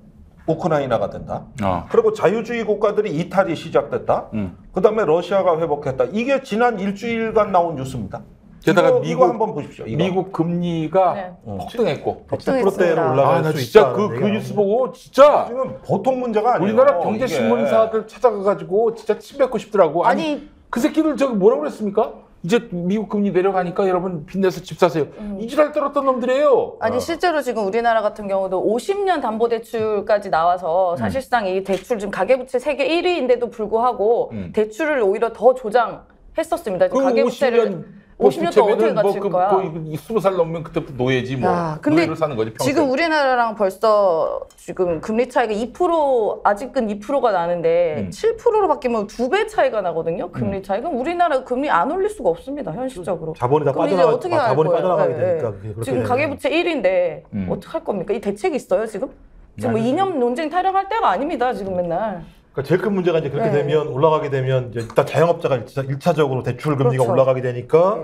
우크라이나가 된다. 그리고 자유주의 국가들이 이탈이 시작됐다. 그다음에 러시아가 회복했다. 이게 지난 일주일간 나온 뉴스입니다. 게다가 이거 한번 보십시오. 이거. 미국 금리가 네. 폭등했고. 10%대로 올라갈 나 수 진짜 있다. 그 뉴스 보고 진짜 지금 보통 문제가 아니에요. 우리나라 경제신문사들 찾아가가지고 진짜 침 뱉고 싶더라고. 아니 그 새끼들 저기 뭐라고 그랬습니까? 이제 미국 금리 내려가니까 여러분 빚내서 집 사세요. 이지랄 떨었던 놈들이에요. 아니 실제로 지금 우리나라 같은 경우도 50년 담보대출까지 나와서 사실상 이 대출 지금 가계부채 세계 1위인데도 불구하고 대출을 오히려 더 조장 했었습니다. 가계부채를 50년 동안 어떻게 갖출 거야? 20살 넘으면 그때부터 노예지 뭐. 근데 노예로 사는 거지 평생. 지금 우리나라랑 벌써 지금 금리 차이가 2% 아직은 2%가 나는데 7%로 바뀌면 2배 차이가 나거든요. 금리 차이가. 우리나라 금리 안 올릴 수가 없습니다. 현실적으로. 자본이 다 빠져나가게 되니까. 지금 가계부채 1인데 어떻게 할 겁니까? 이 대책이 있어요 지금? 지금 뭐 이념 논쟁 타령할 때가 아닙니다. 지금 맨날. 그러니까 제일 큰 문제가 이제 그렇게 되면 올라가게 되면 이제 일단 자영업자가 1차적으로 대출 금리가 그렇죠. 올라가게 되니까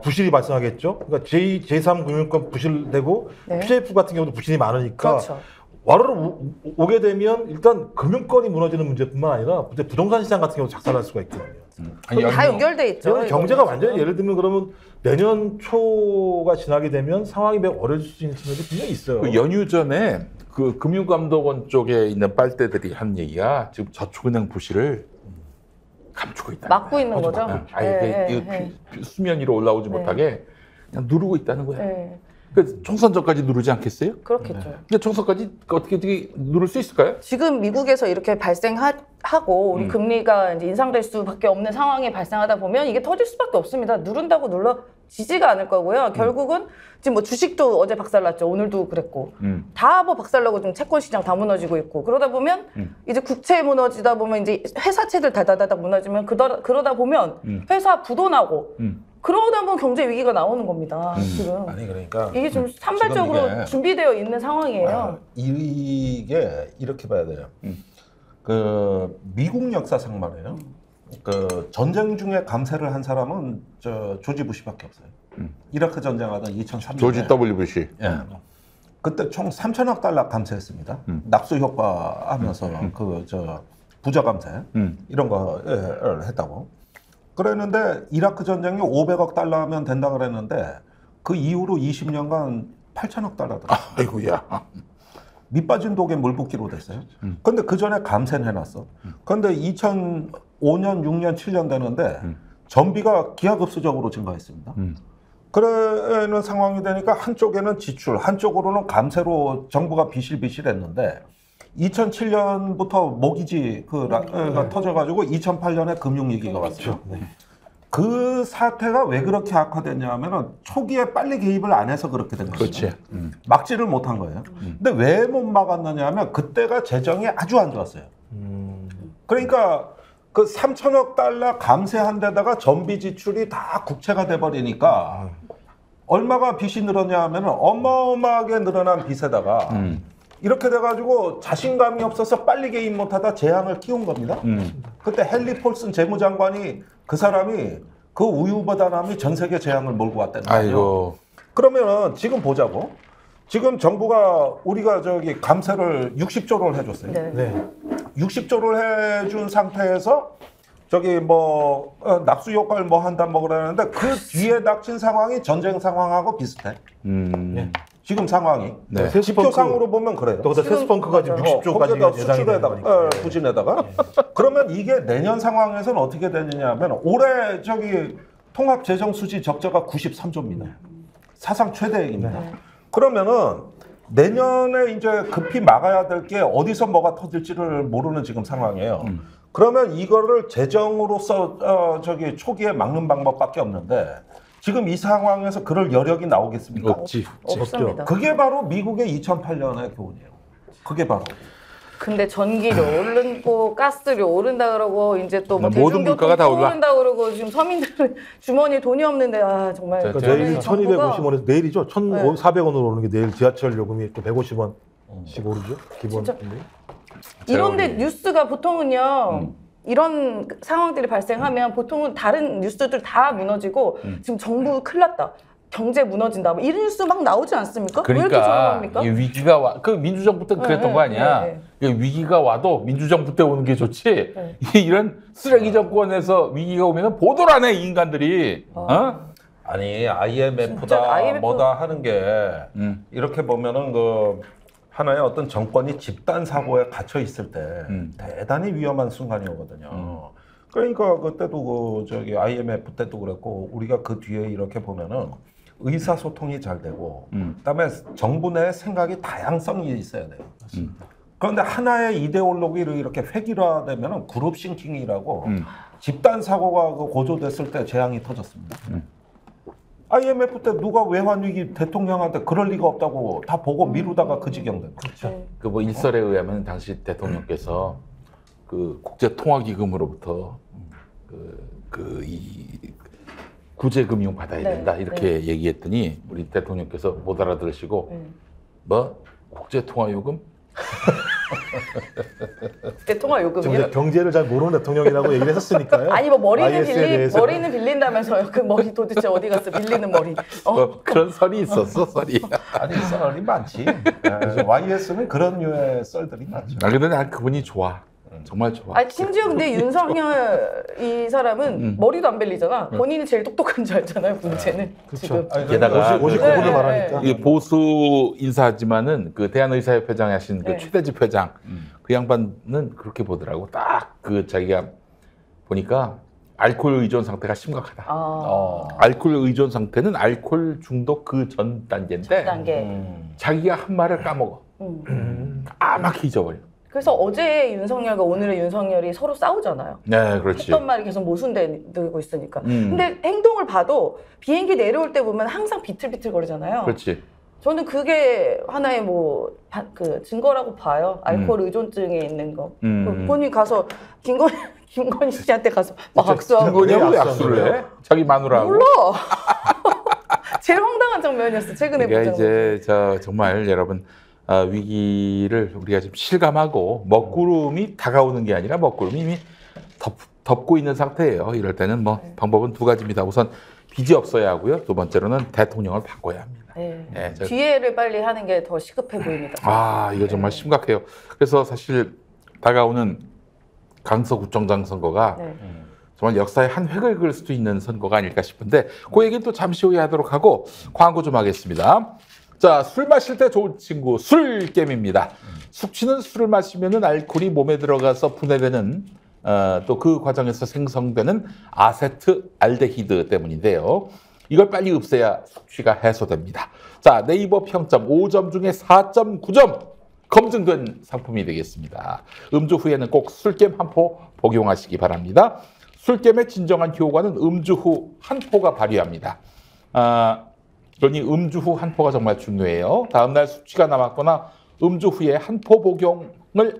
부실이 발생하겠죠. 그러니까 제3 금융권 부실되고 PF 같은 경우도 부실이 많으니까 그렇죠. 와르르 오게 되면 일단 금융권이 무너지는 문제뿐만 아니라 부동산 시장 같은 경우도 작살날 수가 있거든요. 다 연결돼 있죠. 경제가 완전히 예를 들면 그러면 내년 초가 지나게 되면 상황이 매우 어려질 수 있는 측면이 분명히 있어요. 그 연휴 전에 그 금융감독원 쪽에 있는 빨대들이 한 얘기가 지금 저축은행 부실을 감추고 있다. 막고 있는 거죠. 아예 수면 위로 올라오지 못하게 그냥 누르고 있다는 거야. 그 총선 전까지 누르지 않겠어요? 그렇겠죠. 근데 총선까지 어떻게 누를 수 있을까요? 지금 미국에서 이렇게 발생하고 우리 금리가 이제 인상될 수밖에 없는 상황이 발생하다 보면 이게 터질 수밖에 없습니다. 누른다고 눌러지지가 않을 거고요. 결국은 지금 뭐 주식도 어제 박살났죠. 오늘도 그랬고 다 뭐 박살나고 지금 채권 시장 다 무너지고 있고 그러다 보면 이제 국채 무너지다 보면 이제 회사채들 다다다닥 무너지면 그러다 보면 회사 부도나고. 그러다 보면 경제 위기가 나오는 겁니다. 지금. 아니 그러니까 이게 좀 산발적으로 준비되어 있는 상황이에요. 이게 이렇게 봐야 돼요. 그 미국 역사상 말이에요. 그 전쟁 중에 감세를 한 사람은 조지 부시밖에 없어요. 이라크 전쟁하던 2003년에 조지 W 부시. 예. 그때 총 3천억 달러 감세했습니다. 낙수 효과 하면서 부자 감세 이런 거를 했다고. 그랬는데 이라크 전쟁이 500억 달러 하면 된다 그랬는데 그 이후로 20년간 8천억 달러 들었어요. 아이고야. 밑 빠진 독에 물 붓기로 됐어요. 근데 그 전에 감세는 해놨어. 근데 2005년, 6년, 7년 되는데 전비가 기하급수적으로 증가했습니다. 그러는 상황이 되니까 한쪽에는 지출, 한쪽으로는 감세로 정부가 비실비실했는데 2007년부터 모기지가 터져가지고 2008년에 금융위기가 왔어요. 그 사태가 왜 그렇게 악화됐냐면은 초기에 빨리 개입을 안 해서 그렇게 된 거죠. 그렇지. 막지를 못한 거예요. 근데 왜 못 막았느냐 하면 그때가 재정이 아주 안 좋았어요. 그러니까 그 3천억 달러 감세한 데다가 전비 지출이 다 국채가 돼버리니까 얼마가 빚이 늘었냐 하면은 어마어마하게 늘어난 빚에다가 이렇게 돼가지고 자신감이 없어서 빨리 개입 못하다 재앙을 키운 겁니다. 그때 헨리 폴슨 재무장관이 그 사람이 그 우유부단함이 전 세계 재앙을 몰고 왔다는 거예요. 그러면 지금 보자고. 지금 정부가 우리가 감세를 60조를 해줬어요. 네. 60조를 해준 상태에서 낙수 효과를 한다 그러는데 그 뒤에 닥친 상황이 전쟁 상황하고 비슷해. 예. 지금 상황이. 네. 지표상으로 보면 그래요. 또 세스펑크가 지금 60조까지 수출에다가 부진에다가. 그러면 이게 내년 상황에서는 어떻게 되느냐 하면 올해 통합 재정 수지 적자가 93조입니다. 사상 최대액입니다. 그러면은 내년에 이제 급히 막아야 될 게 어디서 뭐가 터질지를 모르는 지금 상황이에요. 그러면 이거를 재정으로서 초기에 막는 방법밖에 없는데 지금 이 상황에서 그럴 여력이 나오겠습니까? 없습니다. 그게 바로 미국의 2008년의 교훈이에요. 그게 바로. 근데 전기료 오르고 가스료 오른다 그러고 이제 또 뭐 모든 물가가 다 오른다 그러고 지금 서민들은 주머니에 돈이 없는데 정말 그러니까 내일이 1,250원에서 내일이죠. 1,400원으로 오르는 게 내일 지하철 요금이 또 150원씩 오르죠. 기본. 이런데 뉴스가 보통은요. 이런 상황들이 발생하면 보통은 다른 뉴스들 다 무너지고 지금 정부 큰일 났다. 경제 무너진다. 이런 뉴스 막 나오지 않습니까? 그러니까 왜 이렇게 조용합니까? 이 위기가 그 민주정부 때 그랬던 거 아니야? 위기가 와도 민주정부 때 오는 게 좋지. 이런 쓰레기 정권에서 위기가 오면 보도를 안 해, 이 인간들이. 아니 IMF다 뭐다 하는 게 이렇게 보면은 하나의 어떤 정권이 집단 사고에 갇혀 있을 때 대단히 위험한 순간이 오거든요. 그러니까 그때도 IMF 때도 그랬고 우리가 그 뒤에 이렇게 보면은 의사소통이 잘 되고 그다음에 정부 내 생각이 다양성이 있어야 돼요. 그런데 하나의 이데올로기를 이렇게 획일화되면은 그룹 싱킹이라고 집단 사고가 고조됐을 때 재앙이 터졌습니다. IMF 때 누가 외환위기 대통령한테 그럴 리가 없다고 다 보고 미루다가 그 지경 된 거죠. 그렇죠. 그 뭐 일설에 의하면 당시 대통령께서 그 국제통화기금으로부터 이 구제금융 받아야 된다 이렇게 얘기했더니 우리 대통령께서 못 알아들으시고 뭐 국제통화요금? 대통화 요금이요? 경제를 잘 모르는 대통령이라고 얘기를 했었으니까요. 아니 뭐 IS에 머리는 빌린다면서요. 그 머리 도대체 어디 갔어? 빌리는 머리. 뭐 그런 설이 있었어, 설이. 아니 썰이 많지. YS는 그런 류의 썰들이 많죠. 아 근데 난 그분이 좋아. 정말 좋아. 아니 심지어 근데 윤석열 이 사람은 머리도 안 빌리잖아. 본인이 제일 똑똑한 줄 알잖아요. 문제는 지금. 게다가 59분을 말하니까. 이게 보수 인사지만은 그 대한의사협회장 하신 그 최대집 회장 그 양반은 그렇게 보더라고. 딱 그 자기가 보니까 알코올 의존 상태가 심각하다. 알코올 의존 상태는 알코올 중독 그 전 단계인데 자기가 한 말을 까먹어. 까맣게 잊어버려. 그래서 어제 윤석열과 오늘의 윤석열이 서로 싸우잖아요. 네, 그렇지. 했던 말이 계속 모순되고 있으니까. 근데 행동을 봐도 비행기 내려올 때 보면 항상 비틀비틀거리잖아요. 그렇지. 저는 그게 하나의 뭐 그 증거라고 봐요. 알코올 의존증에 있는 거. 본인 가서 김건희 씨한테 가서 막 악수하고. 김건희하고 약수를 해? 자기 마누라하고? 몰라. 제일 황당한 장면이었어. 최근에 그러니까 본 이제 정말 여러분 위기를 우리가 좀 실감하고 먹구름이 다가오는 게 아니라 먹구름이 이미 덮고 있는 상태예요. 이럴 때는 뭐 방법은 두 가지입니다. 우선 빚이 없어야 하고요. 두 번째로는 대통령을 바꿔야 합니다. 기회를 빨리 하는 게 더 시급해 보입니다. 이거 정말 심각해요. 그래서 사실 다가오는 강서구청장 선거가 정말 역사의 한 획을 그을 수도 있는 선거가 아닐까 싶은데 그 얘기는 또 잠시 후에 하도록 하고 광고 좀 하겠습니다. 자, 술 마실 때 좋은 친구 술겜입니다. 숙취는 술을 마시면은 알코올이 몸에 들어가서 분해되는 또 그 과정에서 생성되는 아세트알데히드 때문인데요. 이걸 빨리 없애야 숙취가 해소됩니다. 자, 네이버 평점 5점 중에 4.9점 검증된 상품이 되겠습니다. 음주 후에는 꼭 술겜 한 포 복용하시기 바랍니다. 술겜의 진정한 효과는 음주 후 한 포가 발휘합니다. 그러니 음주 후 한 포가 정말 중요해요. 다음날 숙취가 남았거나 음주 후에 한 포 복용을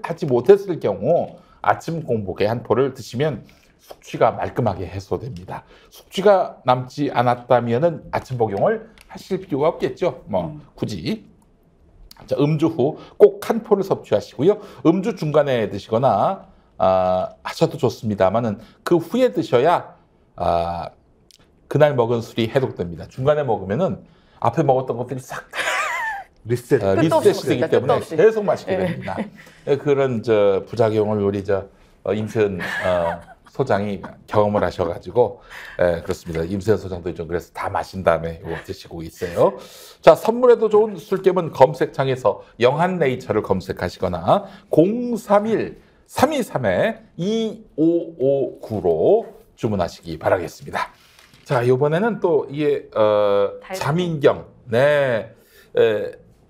하지 못했을 경우 아침 공복에 한 포를 드시면 숙취가 말끔하게 해소됩니다. 숙취가 남지 않았다면은 아침 복용을 하실 필요가 없겠죠. 뭐 굳이. 자, 음주 후 꼭 한 포를 섭취하시고요. 음주 중간에 드시거나 하셔도 좋습니다만은 그 후에 드셔야 그날 먹은 술이 해독됩니다. 중간에 먹으면은 앞에 먹었던 것들이 싹 리셋이 되기 때문에 계속 마시게 됩니다. 그런 부작용을 우리 임세은 소장이 경험을 하셔가지고 그렇습니다. 임세은 소장도 좀 그래서 다 마신 다음에 이거 드시고 있어요. 자, 선물에도 좋은 술겜은 검색창에서 영한네이처를 검색하시거나 031-323-2559로 주문하시기 바라겠습니다. 자, 이번에는 또 이게 자민경,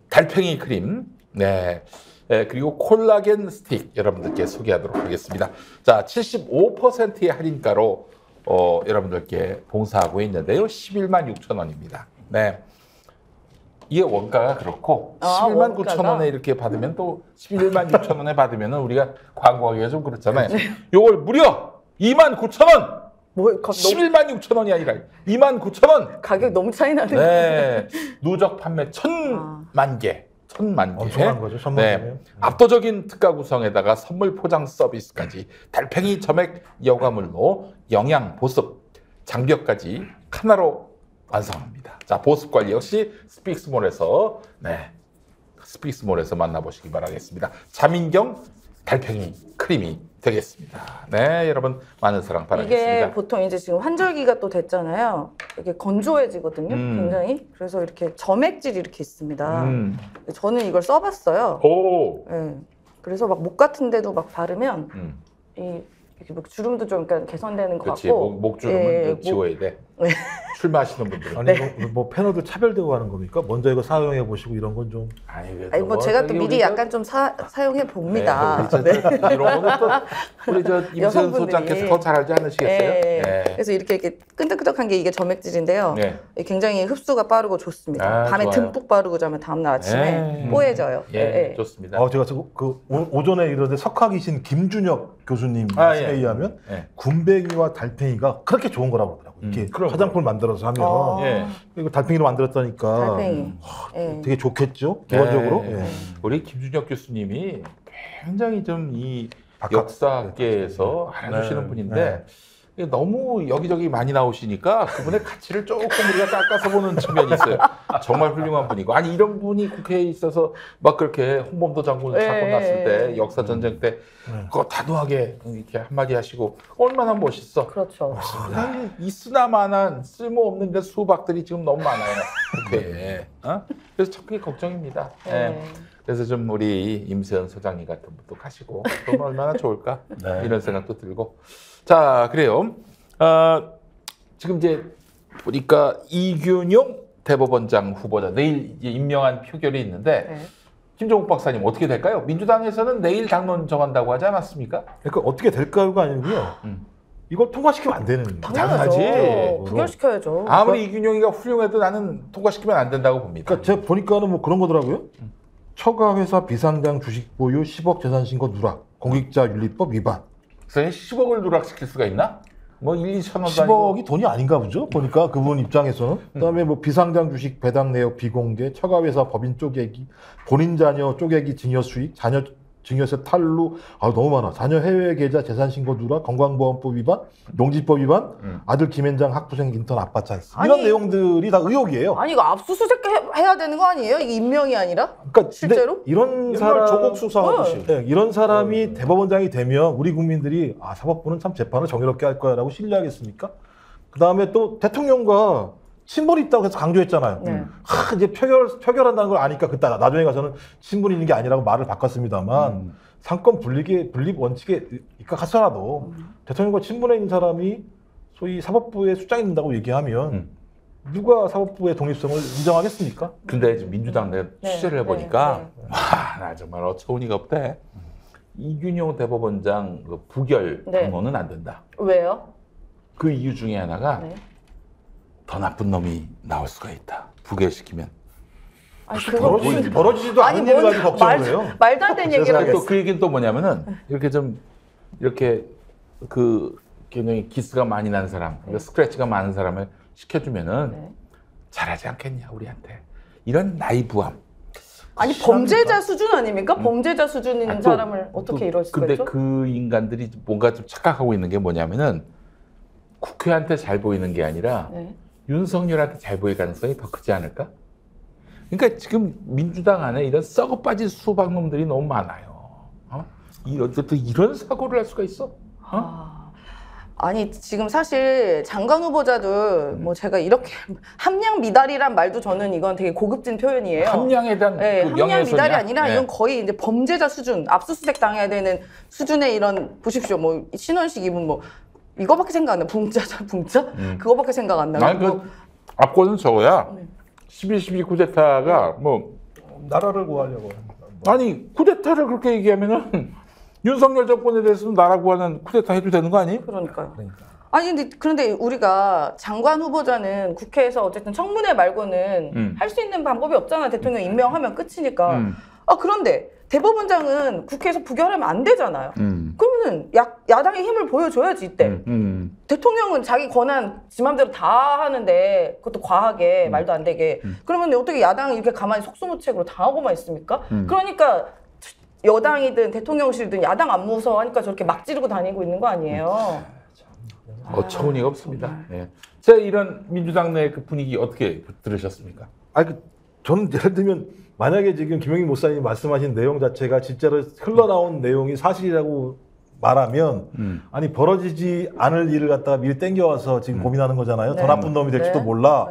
달팽이 크림, 그리고 콜라겐 스틱 여러분들께 소개하도록 하겠습니다. 자, 75%의 할인가로 여러분들께 봉사하고 있는데요. 11만 6천 원입니다. 네. 이게 원가가 그렇고 11만 9천 원에 이렇게 받으면 또 11만 6천 원에 받으면 우리가 광고하기가 좀 그렇잖아요. 요걸 무려 2만 9천 원! 11만 6천 원이 아니라 2만 9천 원! 가격 너무 차이 나네. 네. 누적 판매 1,000만 개. 1,000만 개. 엄청난 거죠. 1,000만 개. 압도적인 특가 구성에다가 선물 포장 서비스까지 달팽이 점액 여과물로 영양, 보습, 장벽까지 하나로 완성합니다. 자, 보습 관리 역시 스픽스몰에서 스픽스몰에서 만나보시기 바라겠습니다. 자민경 달팽이 크림이 되겠습니다. 네, 여러분 많은 사랑 바라겠습니다. 이게 보통 이제 지금 환절기가 또 됐잖아요. 이게 건조해지거든요, 굉장히. 그래서 이렇게 점액질이 이렇게 있습니다. 저는 이걸 써봤어요. 네. 그래서 막 목 같은 데도 막 바르면 이렇게 막 주름도 좀 개선되는 것 같고. 목주름은 지워야 돼. 출마하시는 분들은. 아니 뭐 패널들 차별 대우하는 겁니까? 먼저 이거 사용해 보시고 이런 건 좀. 아니 뭐 제가 또 미리 약간 좀 사용해 봅니다. 이런 거는 또 우리 저 임수연 소장께서 더 잘 알지 않으시겠어요? 그래서 이렇게 끈적끈적한 게 이게 점액질인데요. 굉장히 흡수가 빠르고 좋습니다. 밤에 좋아요. 듬뿍 바르고 자면 다음날 아침에 뽀해져요. 좋습니다. 제가 그 오전에 이러는데 석학이신 김준혁 교수님 말씀에 의하면 군뱅이와 달팽이가 그렇게 좋은 거라고 그러더라고요. 이렇게 화장품을 만들어서 하면 이거 달팽이로 만들었다니까 달팽이. 되게 좋겠죠 기본적으로. 우리 김준혁 교수님이 굉장히 좀 이 역사계에서 알아주시는 분인데 너무 여기저기 많이 나오시니까 그분의 가치를 조금 우리가 깎아서 보는 측면이 있어요. 정말 훌륭한 분이고 아니 이런 분이 국회에 있어서 막 그렇게 홍범도 장군 사건 났을 때 역사 전쟁 때 그거 단호하게 이렇게 한마디 하시고 얼마나 멋있어. 그렇죠. 있으나마나 쓸모없는데 수박들이 지금 너무 많아요. 국회에. 그래서 참 그게 걱정입니다. 그래서 좀 우리 임세현 소장님 같은 분도 가시고 그러면 얼마나 좋을까 이런 생각도 들고. 자, 그래요. 지금 이제 보니까 이균용 대법원장 후보자 내일 이제 임명한 표결이 있는데 김종욱 박사님 어떻게 될까요? 민주당에서는 내일 당론 정한다고 하지 않았습니까? 그러니까 어떻게 될까요가 아니고요. 이걸 통과시키면 안 되는. 당연하지. 부결시켜야죠. 아무리 이균용이가 훌륭해도 나는 통과시키면 안 된다고 봅니다. 그러니까 제가 보니까는 뭐 그런 거더라고요. 처가회사 비상장 주식 보유 10억 재산 신고 누락, 공익자윤리법 위반. 그래서 10억을 누락시킬 수가 있나? 뭐 1, 2천 원도 10억이 돈이 아닌가 보죠. 보니까 그분 입장에서는. 그다음에 뭐 비상장 주식 배당 내역 비공개, 처가회사 법인 쪼개기, 본인 자녀 쪼개기 증여 수익, 자녀 증여세 탈루, 너무 많아. 자녀 해외 계좌 재산 신고 누락, 건강보험법 위반, 농지법 위반, 아들 김현장 학부생 인턴 아빠 찬스. 이런 내용들이 다 의혹이에요. 아니 이거 압수수색 해야 되는 거 아니에요? 이게 임명이 아니라? 그러니까 실제로? 이런 사람 조국 수사하듯이. 이런 사람이 대법원장이 되면 우리 국민들이 사법부는 참 재판을 정의롭게 할 거야라고 신뢰하겠습니까? 그 다음에 또 대통령과 친분이 있다고 해서 강조했잖아요. 이제 표결한다는 걸 아니까 그때 나중에 가서는 친분이 있는 게 아니라고 말을 바꿨습니다만 상권 분립 원칙에 입각하더라도 대통령과 친분에 있는 사람이 소위 사법부에 수장이 된다고 얘기하면 누가 사법부의 독립성을 인정하겠습니까? 근데 지금 민주당 내가 취재를 해보니까 나 정말 어처구니가 없대. 이균용 대법원장 그 부결 당론은 안 된다. 왜요? 그 이유 중에 하나가 더 나쁜 놈이 나올 수가 있다. 부결시키면. 아니 그거 벌어지지도 않은 일 가지고 걱정을 해요. 말도 안 되는 얘기를 하겠어. 또 그 얘기는 또 뭐냐면은 이렇게 좀 이렇게 그 굉장히 기스가 많이 나는 사람, 스크래치가 많은 사람을 시켜주면은 잘하지 않겠냐 우리한테. 이런 나이브함. 아니 범죄자 수준 아닙니까? 범죄자 수준 있는 사람을 어떻게 이럴 수가 있죠? 근데 그 인간들이 뭔가 좀 착각하고 있는 게 뭐냐면은 국회한테 잘 보이는 게 아니라 윤석열한테 잘 보일 가능성이 더 크지 않을까? 그러니까 지금 민주당 안에 이런 썩어 빠진 수박놈들이 너무 많아요. 이런 사고를 할 수가 있어? 아니 지금 사실 장관 후보자들 뭐 제가 이렇게 함량 미달이란 말도 저는 이건 되게 고급진 표현이에요. 함량에 대한 함량 미달이 아니라 이건 거의 이제 범죄자 수준, 압수수색 당해야 되는 수준의 이런 보십시오. 뭐 신원식 이분 뭐 이거밖에 생각 안 나. 붕자자 붕자? 그거밖에 생각 안 나요. 아니 그 앞권은 저거야. 12.12 쿠데타가 뭐 나라를 구하려고. 아니 쿠데타를 그렇게 얘기하면은 윤석열 정권에 대해서는 나라 구하는 쿠데타 해도 되는 거 아니에요? 그러니까요. 아니 그런데 우리가 장관 후보자는 국회에서 어쨌든 청문회 말고는 할 수 있는 방법이 없잖아. 대통령 임명하면 끝이니까. 그런데 대법원장은 국회에서 부결하면 안 되잖아요. 그러면은 야당의 힘을 보여줘야지 이때. 대통령은 자기 권한 지 맘대로 다 하는데 그것도 과하게 말도 안 되게. 그러면 어떻게 야당이 이렇게 가만히 속수무책으로 당하고만 있습니까? 그러니까 여당이든 대통령실이든 야당 안 무서워하니까 저렇게 막 지르고 다니고 있는 거 아니에요. 어처구니가 없습니다. 자, 이런 민주당 내 그 분위기 어떻게 들으셨습니까? 저는 예를 들면 만약에 지금 김영희 목사님이 말씀하신 내용 자체가 진짜로 흘러나온 내용이 사실이라고 말하면 아니 벌어지지 않을 일을 갖다가 미리 땡겨와서 지금 고민하는 거잖아요. 더 나쁜 놈이 될지도 몰라.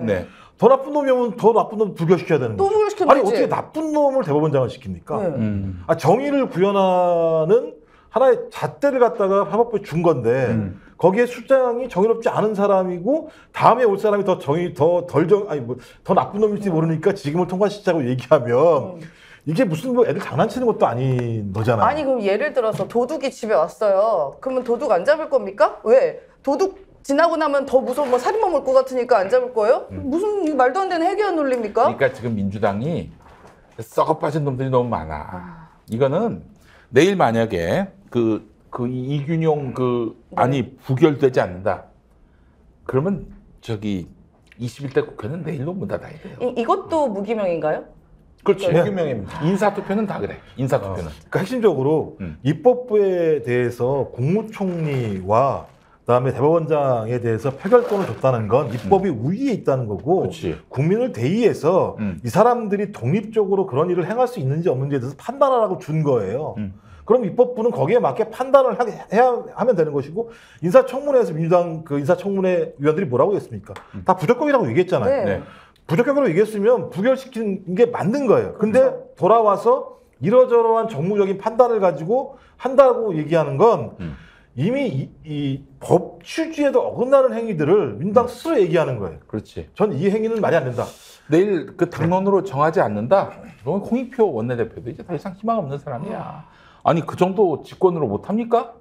더 나쁜 놈이면 더 나쁜 놈 부결시켜야 되는 거예요. 또 부결시켜야지. 아니 어떻게 나쁜 놈을 대법원장을 시킵니까? 정의를 구현하는 하나의 잣대를 갖다가 사법부에 준 건데 거기에 수장이 정의롭지 않은 사람이고 다음에 올 사람이 더 나쁜 놈일지 모르니까 지금을 통과시키자고 얘기하면 이게 무슨 뭐 애들 장난치는 것도 아닌 거잖아요. 아니 그럼 예를 들어서 도둑이 집에 왔어요. 그러면 도둑 안 잡을 겁니까? 왜? 도둑 지나고 나면 더 무서운 뭐 살인범 올 것 같으니까 안 잡을 거예요? 무슨 말도 안 되는 해괴한 논리입니까? 그러니까 지금 민주당이 썩어 빠진 놈들이 너무 많아. 이거는 내일 만약에 그 이균용 안이 부결되지 않는다. 그러면 저기 21대 국회는 내일로 문 닫아야 돼요. 이것도 무기명인가요? 그렇지. 무기명입니다. 인사투표는 다 그래. 인사투표는. 그러니까 핵심적으로 입법부에 대해서 국무총리와 그다음에 대법원장에 대해서 표결권을 줬다는 건 입법이 우위에 있다는 거고 그렇지. 국민을 대의해서 이 사람들이 독립적으로 그런 일을 행할 수 있는지 없는지에 대해서 판단하라고 준 거예요. 그럼 입법부는 거기에 맞게 판단을 하면 되는 것이고 인사청문회에서 민주당 그 인사청문회 위원들이 뭐라고 했습니까? 다 부적격이라고 얘기했잖아요. 네. 부적격이라고 얘기했으면 부결시키는 게 맞는 거예요. 근데 돌아와서 이러저러한 정무적인 판단을 가지고 한다고 얘기하는 건 이미 이 법 취지에도 어긋나는 행위들을 민주당 스스로 얘기하는 거예요. 그렇지. 전 이 행위는 말이 안 된다. 내일 그 당론으로 정하지 않는다. 그러면 홍익표 원내대표도 이제 더 이상 희망 없는 사람이야. 아니 그 정도 집권으로 못 합니까?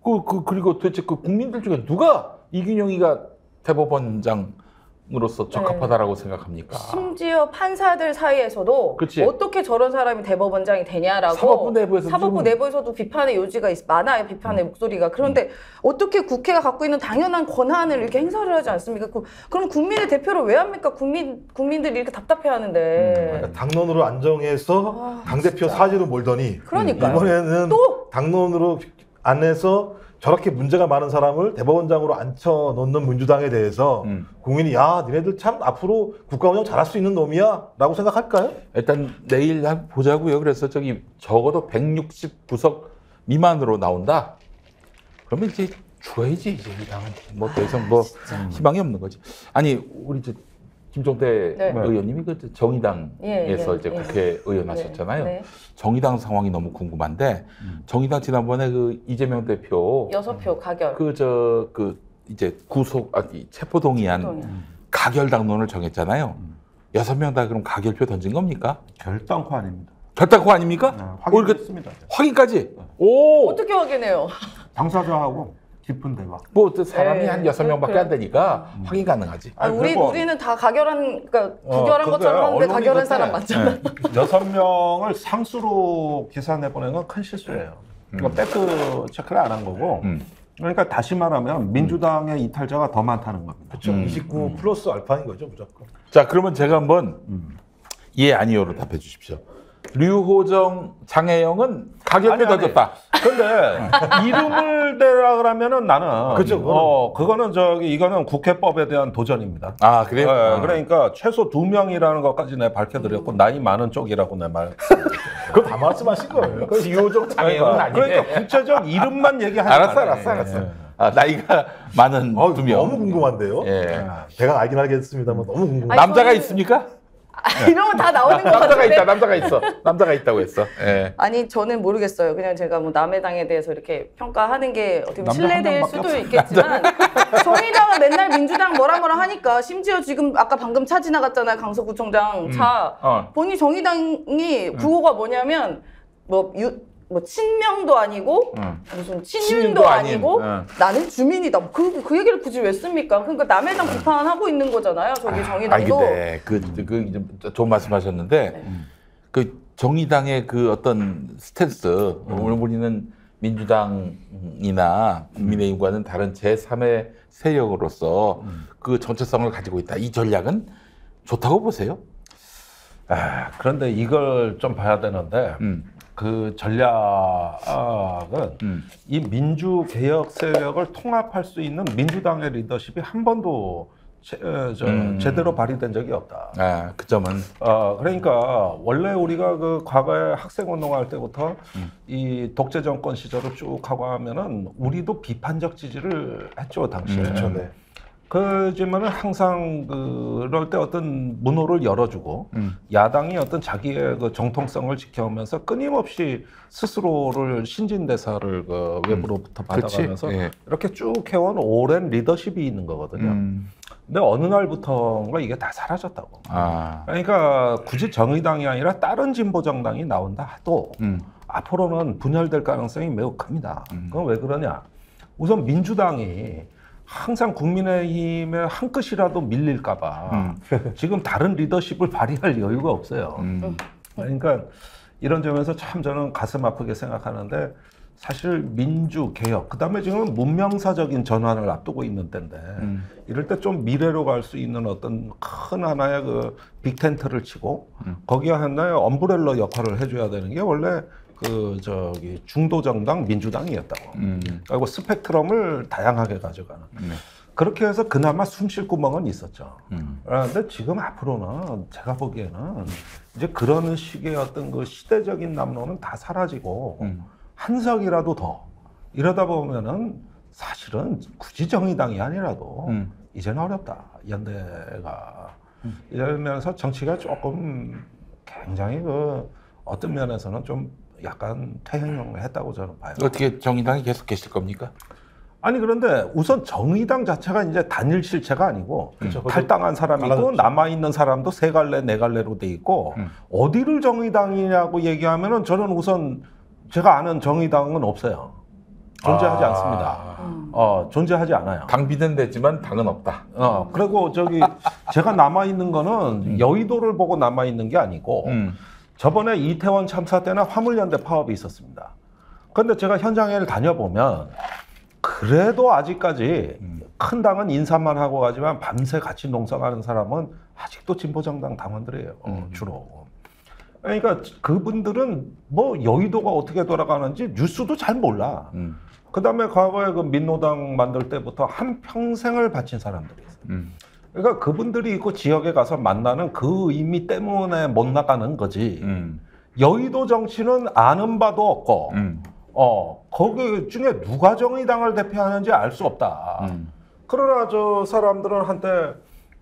그리고 도대체 그 국민들 중에 누가 이균용이가 대법원장으로서 적합하다라고 생각합니까? 심지어 판사들 사이에서도 그치. 어떻게 저런 사람이 대법원장이 되냐라고 사법부 내부에서도 비판의 요지가 많아요. 비판의 목소리가. 그런데 어떻게 국회가 갖고 있는 당연한 권한을 이렇게 행사를 하지 않습니까? 그럼 국민의 대표를 왜 합니까? 국민들이 이렇게 답답해하는데. 그러니까 당론으로 안정해서 당대표 사지로 몰더니 그러니까요. 이번에는 또? 당론으로 안에서 저렇게 문제가 많은 사람을 대법원장으로 앉혀놓는 민주당에 대해서 국민이 야 니네들 참 앞으로 국가운영 잘할 수 있는 놈이야 라고 생각할까요? 일단 내일 한번 보자고요. 그래서 저기 적어도 160구석 미만으로 나온다. 그러면 이제 죽어야지 이제 이 당은 뭐 더 이상 뭐 희망이 없는 거지. 아니 우리 김종대 네. 의원님이 그 정의당에서 이제 국회의원 하셨잖아요. 네. 정의당 상황이 너무 궁금한데 정의당 지난번에 그 이재명 대표 6표 가결. 이제 체포동의안 가결 당론을 정했잖아요. 6명 다 그럼 가결표 던진 겁니까? 결단코 아닙니다. 결단코 아닙니까? 확인했습니다. 확인까지. 오. 어떻게 확인해요? 당사자하고 깊은 대화. 뭐 사람이 네, 한 6명밖에 그렇고요. 안 되니까 확인 가능하지. 우리는 다 가결한, 그러니까 부결한 것처럼 하는데 가결한 사람 맞잖아. 6명을 상수로 계산해보낸 건 큰 실수예요. 이거 팩트 체크를 안 한 거고. 그러니까 다시 말하면 민주당의 이탈자가 더 많다는 겁니다. 그렇죠. 29 플러스 알파인 거죠 무조건. 자, 그러면 제가 한번 예 아니요로 답해 주십시오. 류호정, 장혜영은 가결표 던졌다. 근데 이름을 대라 그러면은 나는 그렇죠. 그거는 이거는 국회법에 대한 도전입니다. 아, 그래요? 네, 그러니까 최소 2명이라는 것까지 내가 밝혀드렸고 나이 많은 쪽이라고 내 말. 그거 다 말씀하신 거예요. 그 류호정, 장혜영은 아니네. 그러니까 구체적 이름만 얘기하지 알았어. 아, 나이가 많은 2명. 너무 궁금한데요. 예. 제가 알긴 알겠습니다만 너무 궁금해요. 남자가 있습니까? 이러면 다 나오는 것 남자가 같은데. 있다, 남자가 있어. 남자가 있다고 했어. 예. 아니 저는 모르겠어요. 그냥 제가 뭐 남의 당에 대해서 이렇게 평가하는 게 어떻게 보면 남자 신뢰될 한 수도 명밖에 있겠지만 정의당은 맨날 민주당 뭐라 하니까 심지어 지금 아까 방금 차 지나갔잖아요. 강서구청장 차. 보니 정의당이 구호가 뭐냐면 뭐 친명도 아니고 무슨 친윤도 아니고 나는 주민이다. 그 얘기를 굳이 왜 씁니까? 그러니까 남의 당 비판하고 있는 거잖아요. 저기 정의당도. 근데 좋은 말씀하셨는데 그 정의당의 그 어떤 스탠스 오늘 우리는 민주당이나 국민의힘과는 다른 제3의 세력으로서 그 정체성을 가지고 있다. 이 전략은 좋다고 보세요? 그런데 이걸 좀 봐야 되는데 그 전략은 이 민주개혁 세력을 통합할 수 있는 민주당의 리더십이 한 번도 제대로 발휘된 적이 없다. 그 점은. 그러니까 원래 우리가 그 과거에 학생운동할 때부터 이 독재 정권 시절을 쭉 하고 하면은 우리도 비판적 지지를 했죠 당시에. 그렇죠, 네. 그지만은 항상 그럴 때 어떤 문호를 열어주고 야당이 어떤 자기의 그 정통성을 지켜오면서 끊임없이 스스로를 신진대사를 그 외부로부터 받아가면서 예. 이렇게 쭉 해온 오랜 리더십이 있는 거거든요. 근데 어느 날부터인가 이게 다 사라졌다고. 그러니까 굳이 정의당이 아니라 다른 진보 정당이 나온다 해도 앞으로는 분열될 가능성이 매우 큽니다. 그건 왜 그러냐? 우선 민주당이 항상 국민의힘에 한 끗이라도 밀릴까봐 지금 다른 리더십을 발휘할 여유가 없어요. 그러니까 이런 점에서 참 저는 가슴 아프게 생각하는데 사실 민주개혁, 그 다음에 지금 문명사적인 전환을 앞두고 있는 때인데 이럴 때 좀 미래로 갈 수 있는 어떤 큰 하나의 그 빅텐트를 치고 거기에 하나의 엄브렐러 역할을 해줘야 되는 게 원래 그 저기 중도정당 민주당이었다고. 그리고 스펙트럼을 다양하게 가져가는. 그렇게 해서 그나마 숨 쉴 구멍은 있었죠. 그런데 지금 앞으로는 제가 보기에는 이제 그런 식의 어떤 그 시대적인 남로는 다 사라지고 한 석이라도 더 이러다 보면은 사실은 굳이 정의당이 아니라도 이제는 어렵다. 연대가 이러면서 정치가 조금 굉장히 그 어떤 면에서는 좀 약간 퇴행을 했다고 저는 봐요. 어떻게 정의당이 계속 계실 겁니까? 아니 그런데 우선 정의당 자체가 이제 단일 실체가 아니고 그렇죠. 탈당한 사람이 있고 남아 있는 사람도 세 갈래 네 갈래로 돼 있고 어디를 정의당이냐고 얘기하면은 저는 우선 제가 아는 정의당은 없어요. 존재하지 않습니다. 존재하지 않아요. 당 비대되지만 당은 없다. 그리고 저기 제가 남아 있는 거는 여의도를 보고 남아 있는 게 아니고 저번에 이태원 참사 때는 화물연대 파업이 있었습니다. 그런데 제가 현장에 다녀보면 그래도 아직까지 큰 당은 인사만 하고 가지만 밤새 같이 농성하는 사람은 아직도 진보정당 당원들이에요. 주로. 그러니까 그분들은 뭐 여의도가 어떻게 돌아가는지 뉴스도 잘 몰라. 그다음에 과거에 그 민노당 만들 때부터 한 평생을 바친 사람들이 있어요. 그러니까 그분들이 있고 지역에 가서 만나는 그 의미 때문에 못 나가는 거지. 여의도 정치는 아는 바도 없고, 거기 중에 누가 정의당을 대표하는지 알 수 없다. 그러나 저 사람들은 한때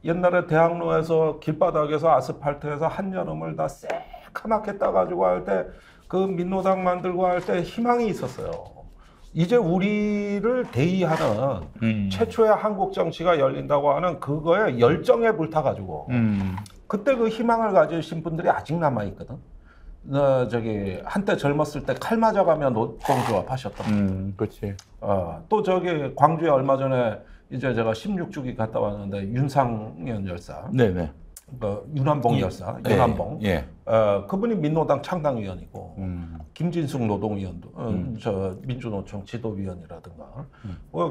옛날에 대학로에서 길바닥에서 아스팔트에서 한여름을 다 새카맣게 따가지고 할 때 그 민노당 만들고 할 때 희망이 있었어요. 이제 우리를 대의하는 최초의 한국 정치가 열린다고 하는 그거에 열정에 불타가지고 그때 그 희망을 가지신 분들이 아직 남아있거든. 저기 한때 젊었을 때 칼 맞아가며 노동조합 하셨던. 그렇지. 또 저기 광주에 얼마 전에 이제 제가 16주기 갔다 왔는데 윤상현 열사. 네네. 윤한봉 열사, 윤한봉. 예. 그분이 민노당 창당위원이고, 김진숙 노동위원도, 저 민주노총 지도위원이라든가,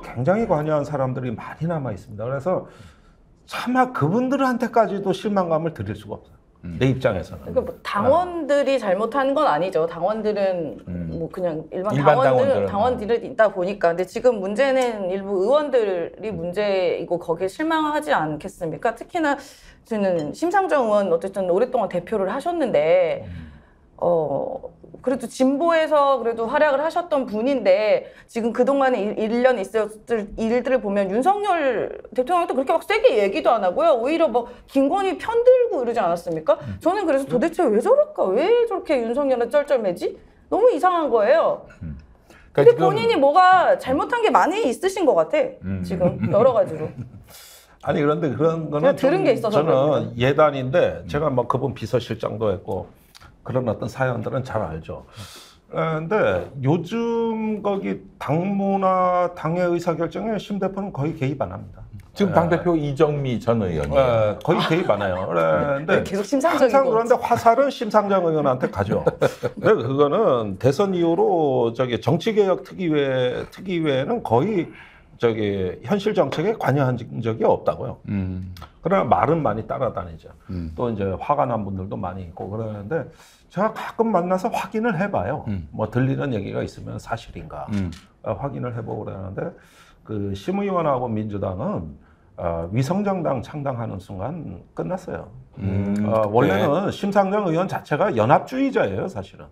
굉장히 관여한 사람들이 많이 남아 있습니다. 그래서 차마 그분들한테까지도 실망감을 드릴 수가 없어요. 내 입장에서는. 그러니까 뭐 당원들이 잘못한 건 아니죠. 당원들은 뭐 그냥 일반 당원들이 있다 보니까. 근데 지금 문제는 일부 의원들이 문제이고 거기에 실망하지 않겠습니까? 특히나 저는 심상정 의원 어쨌든 오랫동안 대표를 하셨는데 그래도 진보에서 그래도 활약을 하셨던 분인데 지금 그동안에 1년 있었을 일들을 보면 윤석열 대통령도 그렇게 막 세게 얘기도 안 하고요. 오히려 뭐 김건희 편들고 이러지 않았습니까? 저는 그래서 도대체 왜 저럴까? 왜 저렇게 윤석열은 쩔쩔매지? 너무 이상한 거예요. 근데 본인이 뭐가 잘못한 게 많이 있으신 것 같아. 지금 여러 가지로. 아니 그런데 그런 거는 들은 게 있어서 저는 그럽니다. 예단인데 제가 뭐 그분 비서실장도 했고 그런 어떤 사연들은 잘 알죠. 그런데 요즘 거기 당무나 당의 의사결정에 심 대표는 거의 개입 안 합니다. 지금 당대표 이정미 전 의원이에요. 거의 개입 안 해요. 그런데 계속 심상정이고. 항상 그런데 화살은 심상정 의원한테 가죠. 근데 그거는 대선 이후로 저기 정치개혁 특위회는 거의 저기 현실 정책에 관여한 적이 없다고요. 그러나 말은 많이 따라다니죠. 또 이제 화가 난 분들도 많이 있고 그러는데 제가 가끔 만나서 확인을 해봐요. 뭐 들리는 얘기가 있으면 사실인가 확인을 해보고 그러는데 그 심 의원하고 민주당은 위성정당 창당하는 순간 끝났어요. 원래는 심상정 의원 자체가 연합주의자예요, 사실은.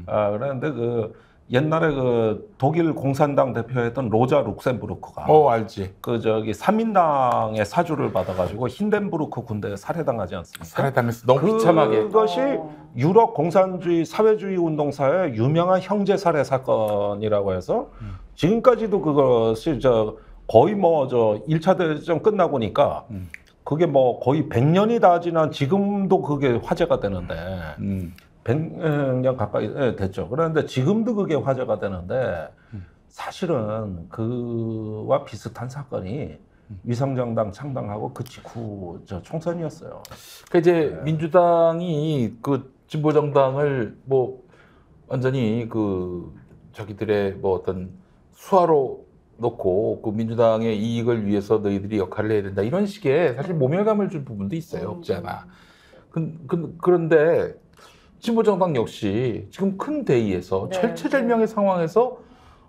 그런데 그 옛날에 그 독일 공산당 대표였던 로자 룩셈부르크가 알지. 그 저기 삼인당의 사주를 받아가지고 힌덴부르크 군대에 살해당하지 않습니까? 살해당했어. 너무 비참하게. 그것이 유럽 공산주의 사회주의 운동사의 유명한 형제 살해 사건이라고 해서 지금까지도 그것이 거의 뭐 1차 대전 끝나고니까 그게 뭐 거의 100년이 다 지난 지금도 그게 화제가 되는데 100년 가까이 됐죠. 그런데 지금도 그게 화제가 되는데 사실은 그와 비슷한 사건이 위성정당 창당하고 그 직후 총선이었어요. 그 이제 민주당이 그 진보 정당을 뭐 완전히 그 자기들의 뭐 어떤 수하로 놓고 그 민주당의 이익을 위해서 너희들이 역할을 해야 된다 이런 식의 사실 모멸감을 준 부분도 있어요. 없지 않아. 그런데 진보 정당 역시 지금 큰 대의에서 철체절명의 상황에서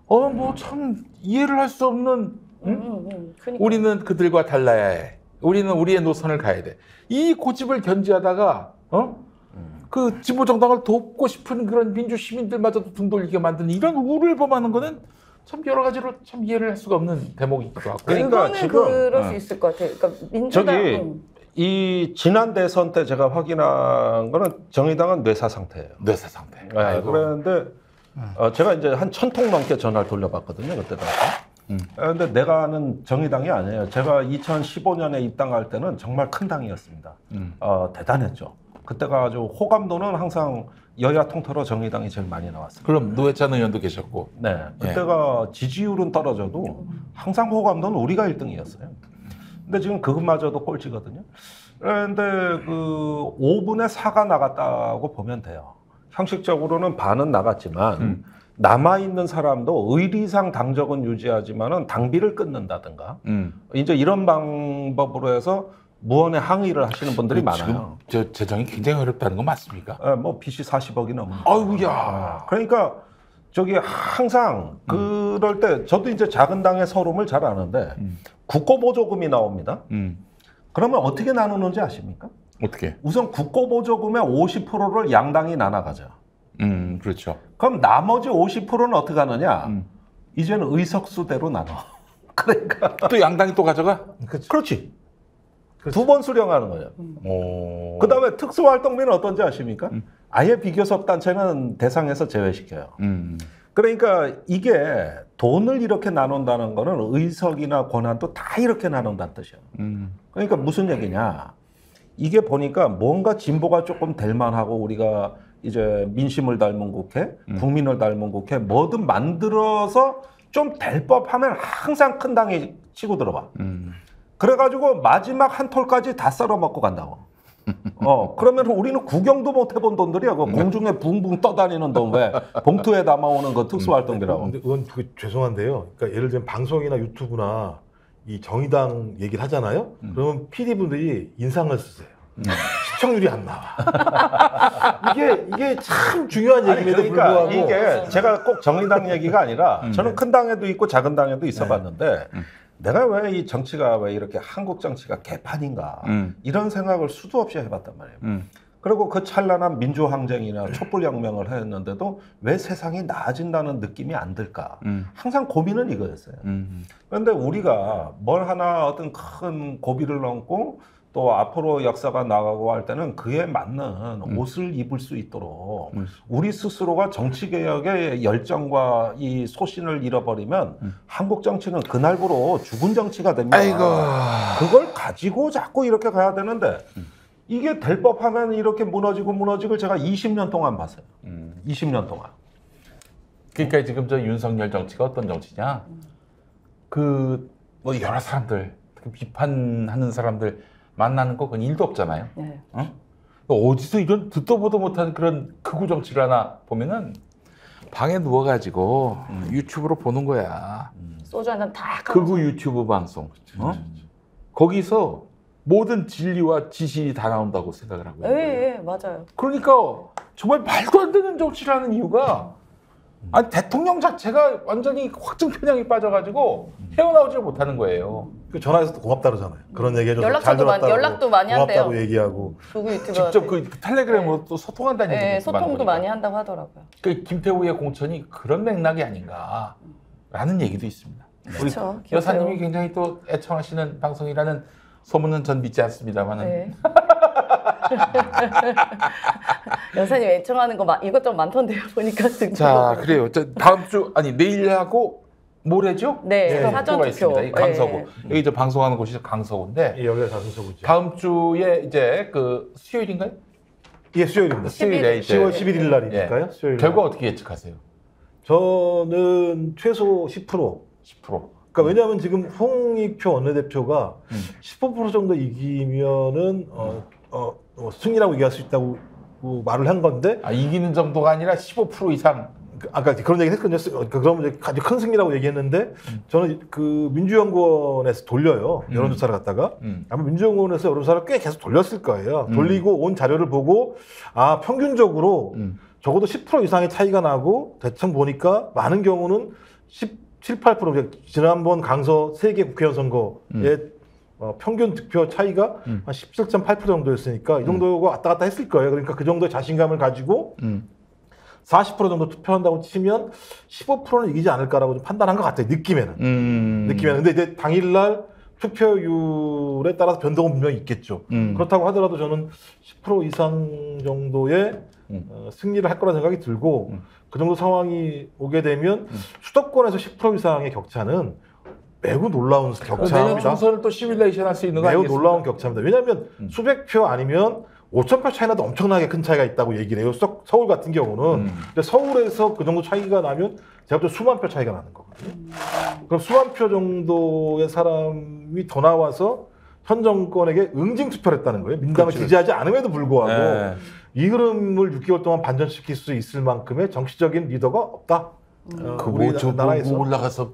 뭐 참 이해를 할 수 없는 우리는 그들과 달라야 해. 우리는 우리의 노선을 가야 돼. 이 고집을 견지하다가 그 진보 정당을 돕고 싶은 그런 민주 시민들마저도 등 돌리게 만드는 이런 우를 범하는 거는 참 여러 가지로 참 이해를 할 수가 없는 대목이기도 하고. 그러니까 지금 그럴 수 있을 것 같아요. 그러니까 민주당 이 지난 대선 때 제가 확인한 거는 정의당은 뇌사 상태예요. 뇌사 상태. 네, 그런데 제가 이제 한 1000통 넘게 전화를 돌려봤거든요. 그때 당시. 그런데 내가 아는 정의당이 아니에요. 제가 2015년에 입당할 때는 정말 큰 당이었습니다. 대단했죠. 그때가 아주 호감도는 항상 여야 통틀어 정의당이 제일 많이 나왔습니다. 그럼 노회찬 의원도 계셨고. 네, 그때가 지지율은 떨어져도 항상 호감도는 우리가 1등이었어요. 근데 지금 그것마저도 꼴찌거든요. 그런데 그 5분의 4가 나갔다고 보면 돼요. 형식적으로는 반은 나갔지만 남아있는 사람도 의리상 당적은 유지하지만은 당비를 끊는다든가 이제 이런 방법으로 해서 무언의 항의를 하시는 분들이 많아요. 지금 재정이 굉장히 어렵다는 거 맞습니까? 네, 뭐 빚이 40억이 넘는. 아이고야. 그러니까 저기 항상 그럴 때 저도 이제 작은 당의 서름을 잘 아는데 국고보조금이 나옵니다. 그러면 어떻게 나누는지 아십니까? 어떻게? 우선 국고보조금의 50%를 양당이 나눠가죠. 그렇죠. 그럼 나머지 50%는 어떻게 하느냐? 이제는 의석수대로 나눠. 그러니까 또 양당이 또 가져가? 그렇지. 두 번 수령하는 거예요. 그 다음에 특수활동비는 어떤지 아십니까? 아예 비교섭 단체는 대상에서 제외시켜요. 그러니까 이게 돈을 이렇게 나눈다는 거는 의석이나 권한도 다 이렇게 나눈다는 뜻이에요. 그러니까 무슨 얘기냐? 이게 보니까 뭔가 진보가 조금 될 만하고 우리가 이제 민심을 닮은 국회, 국민을 닮은 국회 뭐든 만들어서 좀 될 법하면 항상 큰 당이 치고 들어와. 그래가지고 마지막 한 톨까지 다 썰어먹고 간다고. 그러면 우리는 구경도 못 해본 돈들이야. 그 공중에 붕붕 떠다니는 돈 왜 봉투에 담아오는 그 특수활동비라고. 근데 그건 죄송한데요. 그러니까 예를 들면 방송이나 유튜브나 이 정의당 얘기를 하잖아요. 그러면 PD분들이 인상을 쓰세요. 시청률이 안 나와. 이게 참 중요한 얘기임에도 그러니까 불구하고 이게 제가 꼭 정의당 얘기가 아니라 저는 큰 당에도 있고 작은 당에도 있어봤는데 내가 왜 이 정치가 왜 이렇게 한국 정치가 개판인가 이런 생각을 수도 없이 해봤단 말이에요. 그리고 그 찬란한 민주항쟁이나 촛불혁명을 했는데도 왜 세상이 나아진다는 느낌이 안 들까? 항상 고민은 이거였어요. 그런데 우리가 뭘 하나 어떤 큰 고비를 넘고 또 앞으로 역사가 나가고 할 때는 그에 맞는 옷을 입을 수 있도록 우리 스스로가 정치개혁의 열정과 이 소신을 잃어버리면 한국 정치는 그날부로 죽은 정치가 됩니다. 아이고. 그걸 가지고 자꾸 이렇게 가야 되는데 이게 될 법하면 이렇게 무너지고 제가 20년 동안 봤어요. 20년 동안. 그러니까 지금 저 윤석열 정치가 어떤 정치냐? 그 뭐 여러 사람들, 비판하는 사람들 만나는 거 그건 일도 없잖아요. 네. 어디서 이런 듣도 보도 못한 그런 극우 정치를 하나 보면은 방에 누워가지고 유튜브로 보는 거야. 소주 한잔 다 극우 유튜브 방송. 거기서 모든 진리와 지식이 다 나온다고 생각을 하고 있는 거예요. 예, 맞아요. 그러니까 정말 말도 안 되는 정치를 하는 이유가 아니 대통령 자체가 완전히 확증 편향이 빠져가지고 헤어나오지 못하는 거예요. 그 전화해서 고맙다 그러잖아요. 그런 얘기해줘서 잘 연락도 들었다고 연락도 많이 한대요. 고맙다고 얘기하고 누구 유튜버 직접 그 텔레그램으로 또 소통한다는 얘기도 네, 소통도 많이 한다고 하더라고요. 그 김태우의 공천이 그런 맥락이 아닌가라는 얘기도 있습니다. 그렇죠. 우리 여사님이 굉장히 또 애청하시는 방송이라는 소문은 전 믿지 않습니다만은. 네. 여사님 애청하는 거 이것저것 많던데요. 보니까 자, 그래요. 다음 주 아니 내일하고 모레죠? 네, 사전 투표 있습니다. 이 강서구. 네. 여기 저 방송하는 곳이 강서구인데 여기가 사선서구죠. 다음 주에 이제 그 수요일인가요? 예, 수요일입니다. 수요일에 이제 10월 11일 날이니까요. 예. 수요일. 결과 어떻게 예측하세요? 저는 최소 10%. 10%. 그러니까 왜냐하면 지금 홍익표 원내대표가 15% 정도 이기면은 승리라고 얘기할 수 있다고 말을 한 건데 이기는 정도가 아니라 15% 이상. 아까 그런 얘기 했거든요. 그러면 이제 아주 큰 승리라고 얘기했는데 저는 그 민주연구원에서 돌려요. 여론조사를 갖다가 아마 민주연구원에서 여론조사를 꽤 계속 돌렸을 거예요. 돌리고 온 자료를 보고 평균적으로 적어도 10% 이상의 차이가 나고 대충 보니까 많은 경우는 17, 8% 지난번 강서 3개 국회의원 선거의 평균 득표 차이가 한 17.8% 정도였으니까 이 정도가 왔다 갔다 했을 거예요. 그러니까 그 정도의 자신감을 가지고 40% 정도 투표한다고 치면 15%는 이기지 않을까라고 좀 판단한 것 같아요. 느낌에는. 근데 이제 당일날 투표율에 따라서 변동은 분명히 있겠죠. 그렇다고 하더라도 저는 10% 이상 정도의 승리를 할 거라 생각이 들고 그 정도 상황이 오게 되면 수도권에서 10% 이상의 격차는 매우 놀라운 내년 격차입니다. 총선을 또 시뮬레이션 할 수 있는 거 매우 아니겠습니까? 놀라운 격차입니다. 왜냐하면 수백 표 아니면 5,000표 차이나도 엄청나게 큰 차이가 있다고 얘기를 해요. 서울 같은 경우는. 근데 서울에서 그 정도 차이가 나면 제가 볼 때 수만 표 차이가 나는 거거든요. 그럼 수만 표 정도의 사람이 더 나와서 현 정권에게 응징 투표를 했다는 거예요. 민당을 지지하지 않음에도 불구하고 이 흐름을 6개월 동안 반전시킬 수 있을 만큼의 정치적인 리더가 없다. 나라에서 올라가서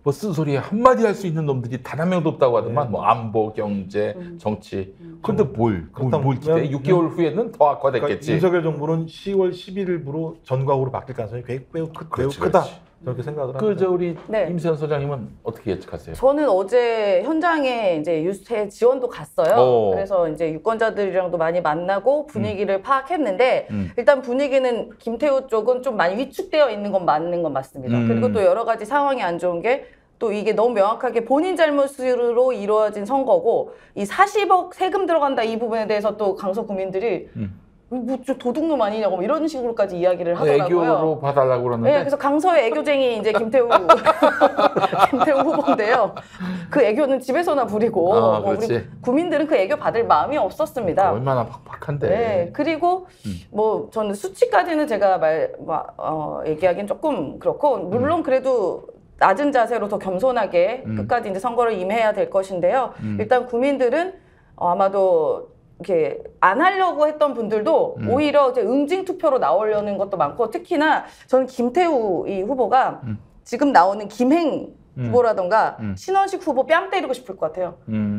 뭐 쓴소리 한마디 할 수 있는 놈들이 단 한 명도 없다고 하더만 뭐 안보, 경제, 정치. 근데 뭘 기대해? 6개월 후에는 더 악화됐겠지. 그러니까 윤석열 정부는 10월 11일부로 전과후로 바뀔 가능성이 매우 크다. 저렇게 생각을 합니다. 우리 임세현 소장님은 어떻게 예측하세요? 저는 어제 현장에 이제 유세 지원도 갔어요. 그래서 이제 유권자들이랑도 많이 만나고 분위기를 파악했는데 일단 분위기는 김태우 쪽은 좀 많이 위축되어 있는 건 맞는 건 맞습니다. 그리고 또 여러 가지 상황이 안 좋은 게 또 이게 너무 명확하게 본인 잘못으로 이루어진 선거고 이 40억 세금 들어간다 이 부분에 대해서 또 강서 구민들이 뭐 도둑놈 아니냐고 뭐 이런 식으로까지 이야기를 하더라고요. 애교로 봐달라고 그러는데. 네, 그래서 강서의 애교쟁이 이제 김태우 후보인데요. 그 애교는 집에서나 부리고 우리 구민들은 그 애교 받을 마음이 없었습니다. 얼마나 팍팍한데. 네, 그리고 뭐 저는 수치까지는 제가 얘기하기는 조금 그렇고 물론 그래도 낮은 자세로 더 겸손하게 끝까지 이제 선거를 임해야 될 것인데요. 일단 구민들은 아마도 이렇게 안 하려고 했던 분들도 오히려 이제 응징 투표로 나오려는 것도 많고 특히나 저는 김태우 이 후보가 지금 나오는 김행 후보라던가 신원식 후보 뺨 때리고 싶을 것 같아요.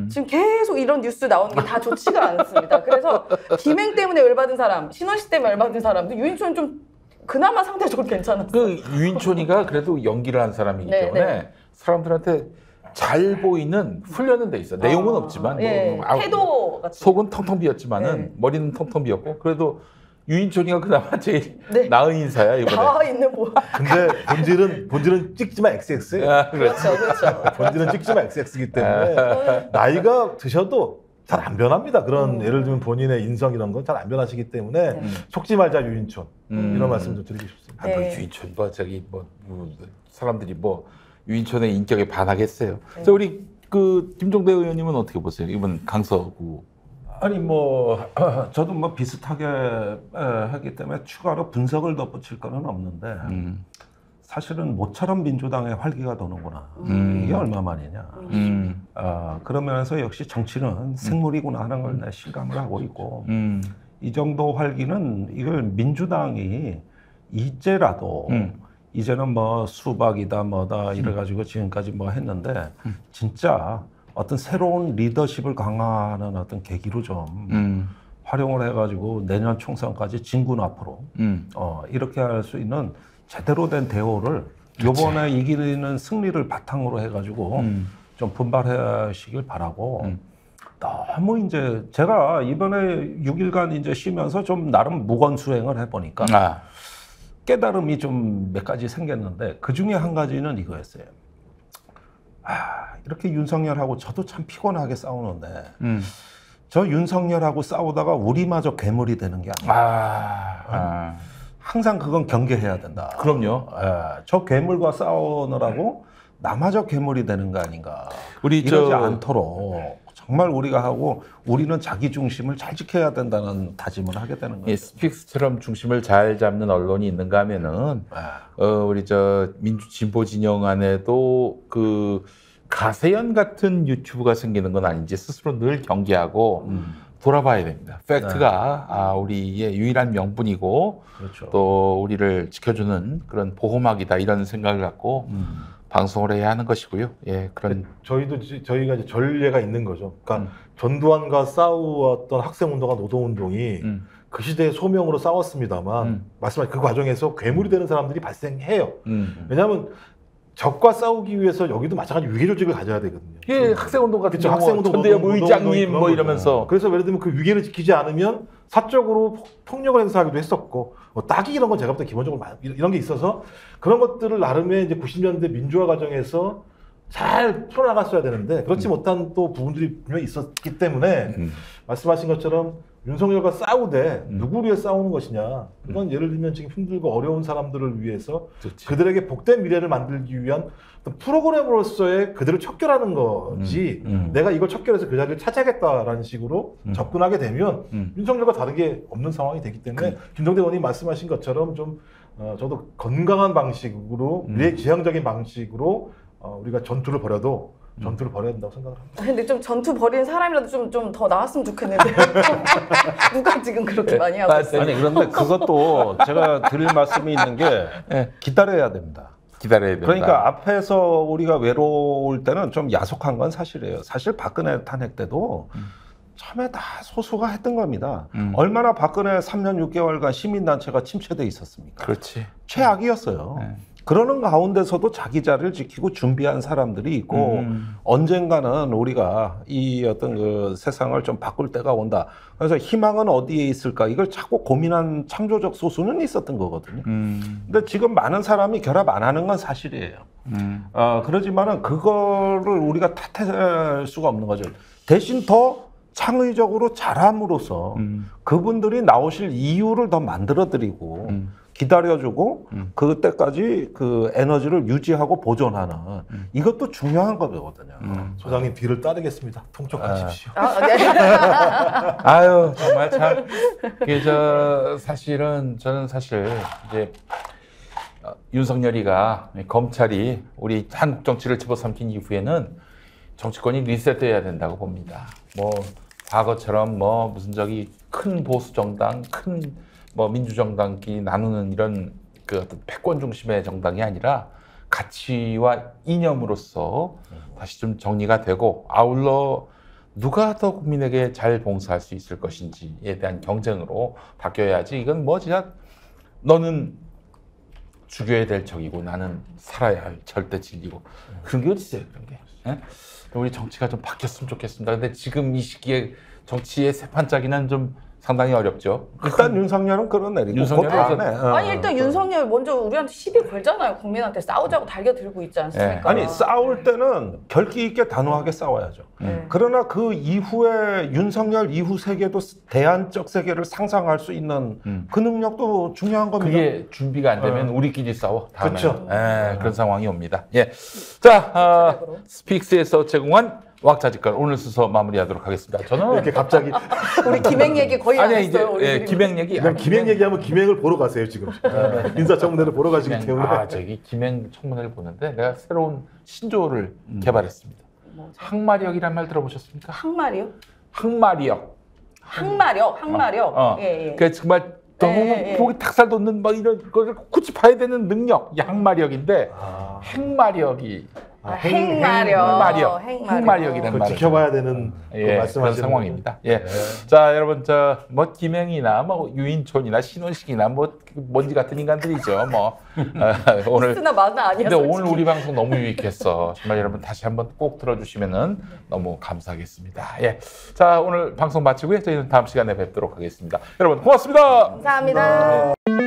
지금 계속 이런 뉴스 나오는 게 다 좋지가 않습니다. 그래서 김행 때문에 열받은 사람, 신원식 때문에 열받은 사람도 유인촌 좀 그나마 상대적으로 괜찮았어요. 그 유인촌이가 그래도 연기를 한 사람이기 때문에 사람들한테 잘 보이는 훈련은 돼 있어. 내용은 없지만 태도 같은 속은 텅텅 비었지만은 머리는 텅텅 비었고 그래도 유인촌이가 그나마 제일 나은 인사야 이번에. 나와 있는 뭐. 근데 본질은 찍지마 XX예요. 그렇죠. 본질은 찍지마 XX이기 때문에 나이가 드셔도 잘 안 변합니다. 그런 예를 들면 본인의 인성 이런 건 잘 안 변하시기 때문에 속지 말자 유인촌 이런 말씀 좀 드리고 싶습니다. 유인촌 사람들이 유인촌의 인격에 반하겠어요. 자, 우리 그 김종대 의원님은 어떻게 보세요? 이번 강서구. 아니 저도 비슷하게 하기 때문에 추가로 분석을 덧붙일 거는 없는데 사실은 모처럼 민주당의 활기가 도는구나. 이게 얼마만이냐. 그런 면에서 역시 정치는 생물이구나 하는 걸 내 실감을 하고 있고 이 정도 활기는 이걸 민주당이 이제라도 이제는 수박이다 뭐다 이래가지고 지금까지 했는데 진짜 어떤 새로운 리더십을 강화하는 어떤 계기로 좀 활용을 해가지고 내년 총선까지 진군 앞으로 이렇게 할 수 있는 제대로 된 대우를 요번에 이기는 승리를 바탕으로 해가지고 좀 분발하시길 바라고. 너무 이제 제가 이번에 6일간 이제 쉬면서 좀 나름 무건수행을 해보니까 깨달음이 좀 몇 가지 생겼는데 그 중에 한 가지는 이거였어요. 이렇게 윤석열하고 저도 참 피곤하게 싸우는데 저 윤석열하고 싸우다가 우리마저 괴물이 되는 게 아니야. 항상 그건 경계해야 된다. 그럼요. 저 괴물과 싸우느라고 나마저 괴물이 되는 거 아닌가. 이러지 않도록 정말 우리가 하고 우리는 자기 중심을 잘 지켜야 된다는 다짐을 하게 되는 거죠. 스픽스처럼 중심을 잘 잡는 언론이 있는가 하면은 우리 저 민주 진보 진영 안에도 그 가세연 같은 유튜브가 생기는 건 아닌지 스스로 늘 경계하고 돌아봐야 됩니다. 팩트가 우리의 유일한 명분이고 그렇죠. 또 우리를 지켜주는 그런 보호막이다 이런 생각을 갖고 방송을 해야 하는 것이고요. 예, 그런 저희가 이제 전례가 있는 거죠. 그러니까 전두환과 싸웠던 학생운동과 노동운동이 그 시대의 소명으로 싸웠습니다만 말씀하신 그 과정에서 괴물이 되는 사람들이 발생해요. 왜냐하면 적과 싸우기 위해서 여기도 마찬가지 위계 조직을 가져야 되거든요. 예, 학생운동 같은 그렇죠. 경우 학생운동, 전대협 의장님 뭐 이러면서 그래서 예를 들면 그 위계를 지키지 않으면 사적으로 폭력을 행사하기도 했었고 따기 이런 건 제가 볼 때 기본적으로 이런 게 있어서 그런 것들을 나름의 이제 90년대 민주화 과정에서 잘 풀어나갔어야 되는데 그렇지 못한 또 부분들이 분명히 있었기 때문에 말씀하신 것처럼 윤석열과 싸우되 누구를 위해 싸우는 것이냐. 그건 예를 들면 지금 힘들고 어려운 사람들을 위해서 그렇지. 그들에게 복된 미래를 만들기 위한 어떤 프로그램으로서의 그들을 척결하는 거지 내가 이걸 척결해서 그 자리를 차지하겠다라는 식으로 접근하게 되면 윤석열과 다르게 없는 상황이 되기 때문에 김성대 의원님 말씀하신 것처럼 좀 저도 건강한 방식으로 미래지향적인 방식으로 우리가 전투를 벌여도 전투를 벌여야 된다고 생각을 합니다. 근데 좀 전투 벌이는 사람이라도 좀 더 나왔으면 좋겠는데 누가 지금 그렇게 많이 하고 있어요? 아니 그런데 그것도 제가 드릴 말씀이 있는 게 기다려야 됩니다. 기다려야 된다. 그러니까 앞에서 우리가 외로울 때는 좀 야속한 건 사실이에요. 사실 박근혜 탄핵 때도 처음에 다 소수가 했던 겁니다. 얼마나 박근혜 3년 6개월간 시민단체가 침체돼 있었습니까? 그렇지. 최악이었어요. 그러는 가운데서도 자기 자리를 지키고 준비한 사람들이 있고 언젠가는 우리가 이 어떤 그 세상을 좀 바꿀 때가 온다. 그래서 희망은 어디에 있을까? 이걸 자꾸 고민한 창조적 소수는 있었던 거거든요. 근데 지금 많은 사람이 결합 안 하는 건 사실이에요. 그러지만은 그거를 우리가 탓할 수가 없는 거죠. 대신 더 창의적으로 잘함으로써 그분들이 나오실 이유를 더 만들어드리고 기다려주고 그때까지 그 에너지를 유지하고 보존하는 이것도 중요한 거거든요. 소장님 뒤를 따르겠습니다. 통촉하십시오. 아유 정말 참 이게 사실은 저는 사실 이제 윤석열이가 검찰이 우리 한국 정치를 집어삼킨 이후에는 정치권이 리셋돼야 된다고 봅니다. 뭐 과거처럼 뭐 무슨 큰 보수 정당, 큰 뭐 민주정당끼리 나누는 이런 그 어떤 패권 중심의 정당이 아니라 가치와 이념으로서 다시 좀 정리가 되고 아울러 누가 더 국민에게 잘 봉사할 수 있을 것인지에 대한 경쟁으로 바뀌어야지. 이건 뭐 진짜 너는 죽여야 될 적이고 나는 살아야 할 절대 진리고 그런 게 어디 있어요, 그런 게. 예? 우리 정치가 좀 바뀌었으면 좋겠습니다. 근데 지금 이 시기에 정치의 새판짜기는 좀 상당히 어렵죠. 일단 윤석열은 끌어내리고 아니 일단 윤석열 먼저 우리한테 시비 걸잖아요. 국민한테 싸우자고 달겨들고 있지 않습니까? 아니 싸울 때는 결기 있게 단호하게 싸워야죠. 그러나 그 이후에 윤석열 이후 세계도 대안적 세계를 상상할 수 있는 그 능력도 중요한 겁니다. 그게 준비가 안 되면 우리끼리 싸워. 다음에. 그렇죠. 그런 상황이 옵니다. 예. 자, 스픽스에서 제공한 왁자지껄 오늘 순서 마무리하도록 하겠습니다. 저는 이렇게 갑자기 우리 기획 얘기 거의 안 했어요. 이제 기획 얘기. 기획 얘기하면 기획을 보러 가세요 지금. 인사청문회를 보러 가시기 때문에. 저기 기획 청문회를 보는데 내가 새로운 신조어를 개발했습니다. 항마력이란 말 들어보셨습니까? 항마력? 항마력. 항마력. 예. 그 정말 너무 보기 탁살 돋는 막 이런 거를 굳이 봐야 되는 능력, 이 항마력인데 행마력이 행마력. 행마력이라는 말을 지켜봐야 되는 그런 말씀하시는 상황입니다. 예. 자, 여러분 뭐 김행이나 뭐 유인촌이나 신원식이나 뭐 먼지 같은 인간들이죠. 뭐 오늘 쓰나 마나 아니야. 근데 오늘 우리 방송 너무 유익했어. 정말 여러분 다시 한번 꼭 들어주시면은 너무 감사하겠습니다. 예. 자, 오늘 방송 마치고요. 저희는 다음 시간에 뵙도록 하겠습니다. 여러분 고맙습니다. 감사합니다.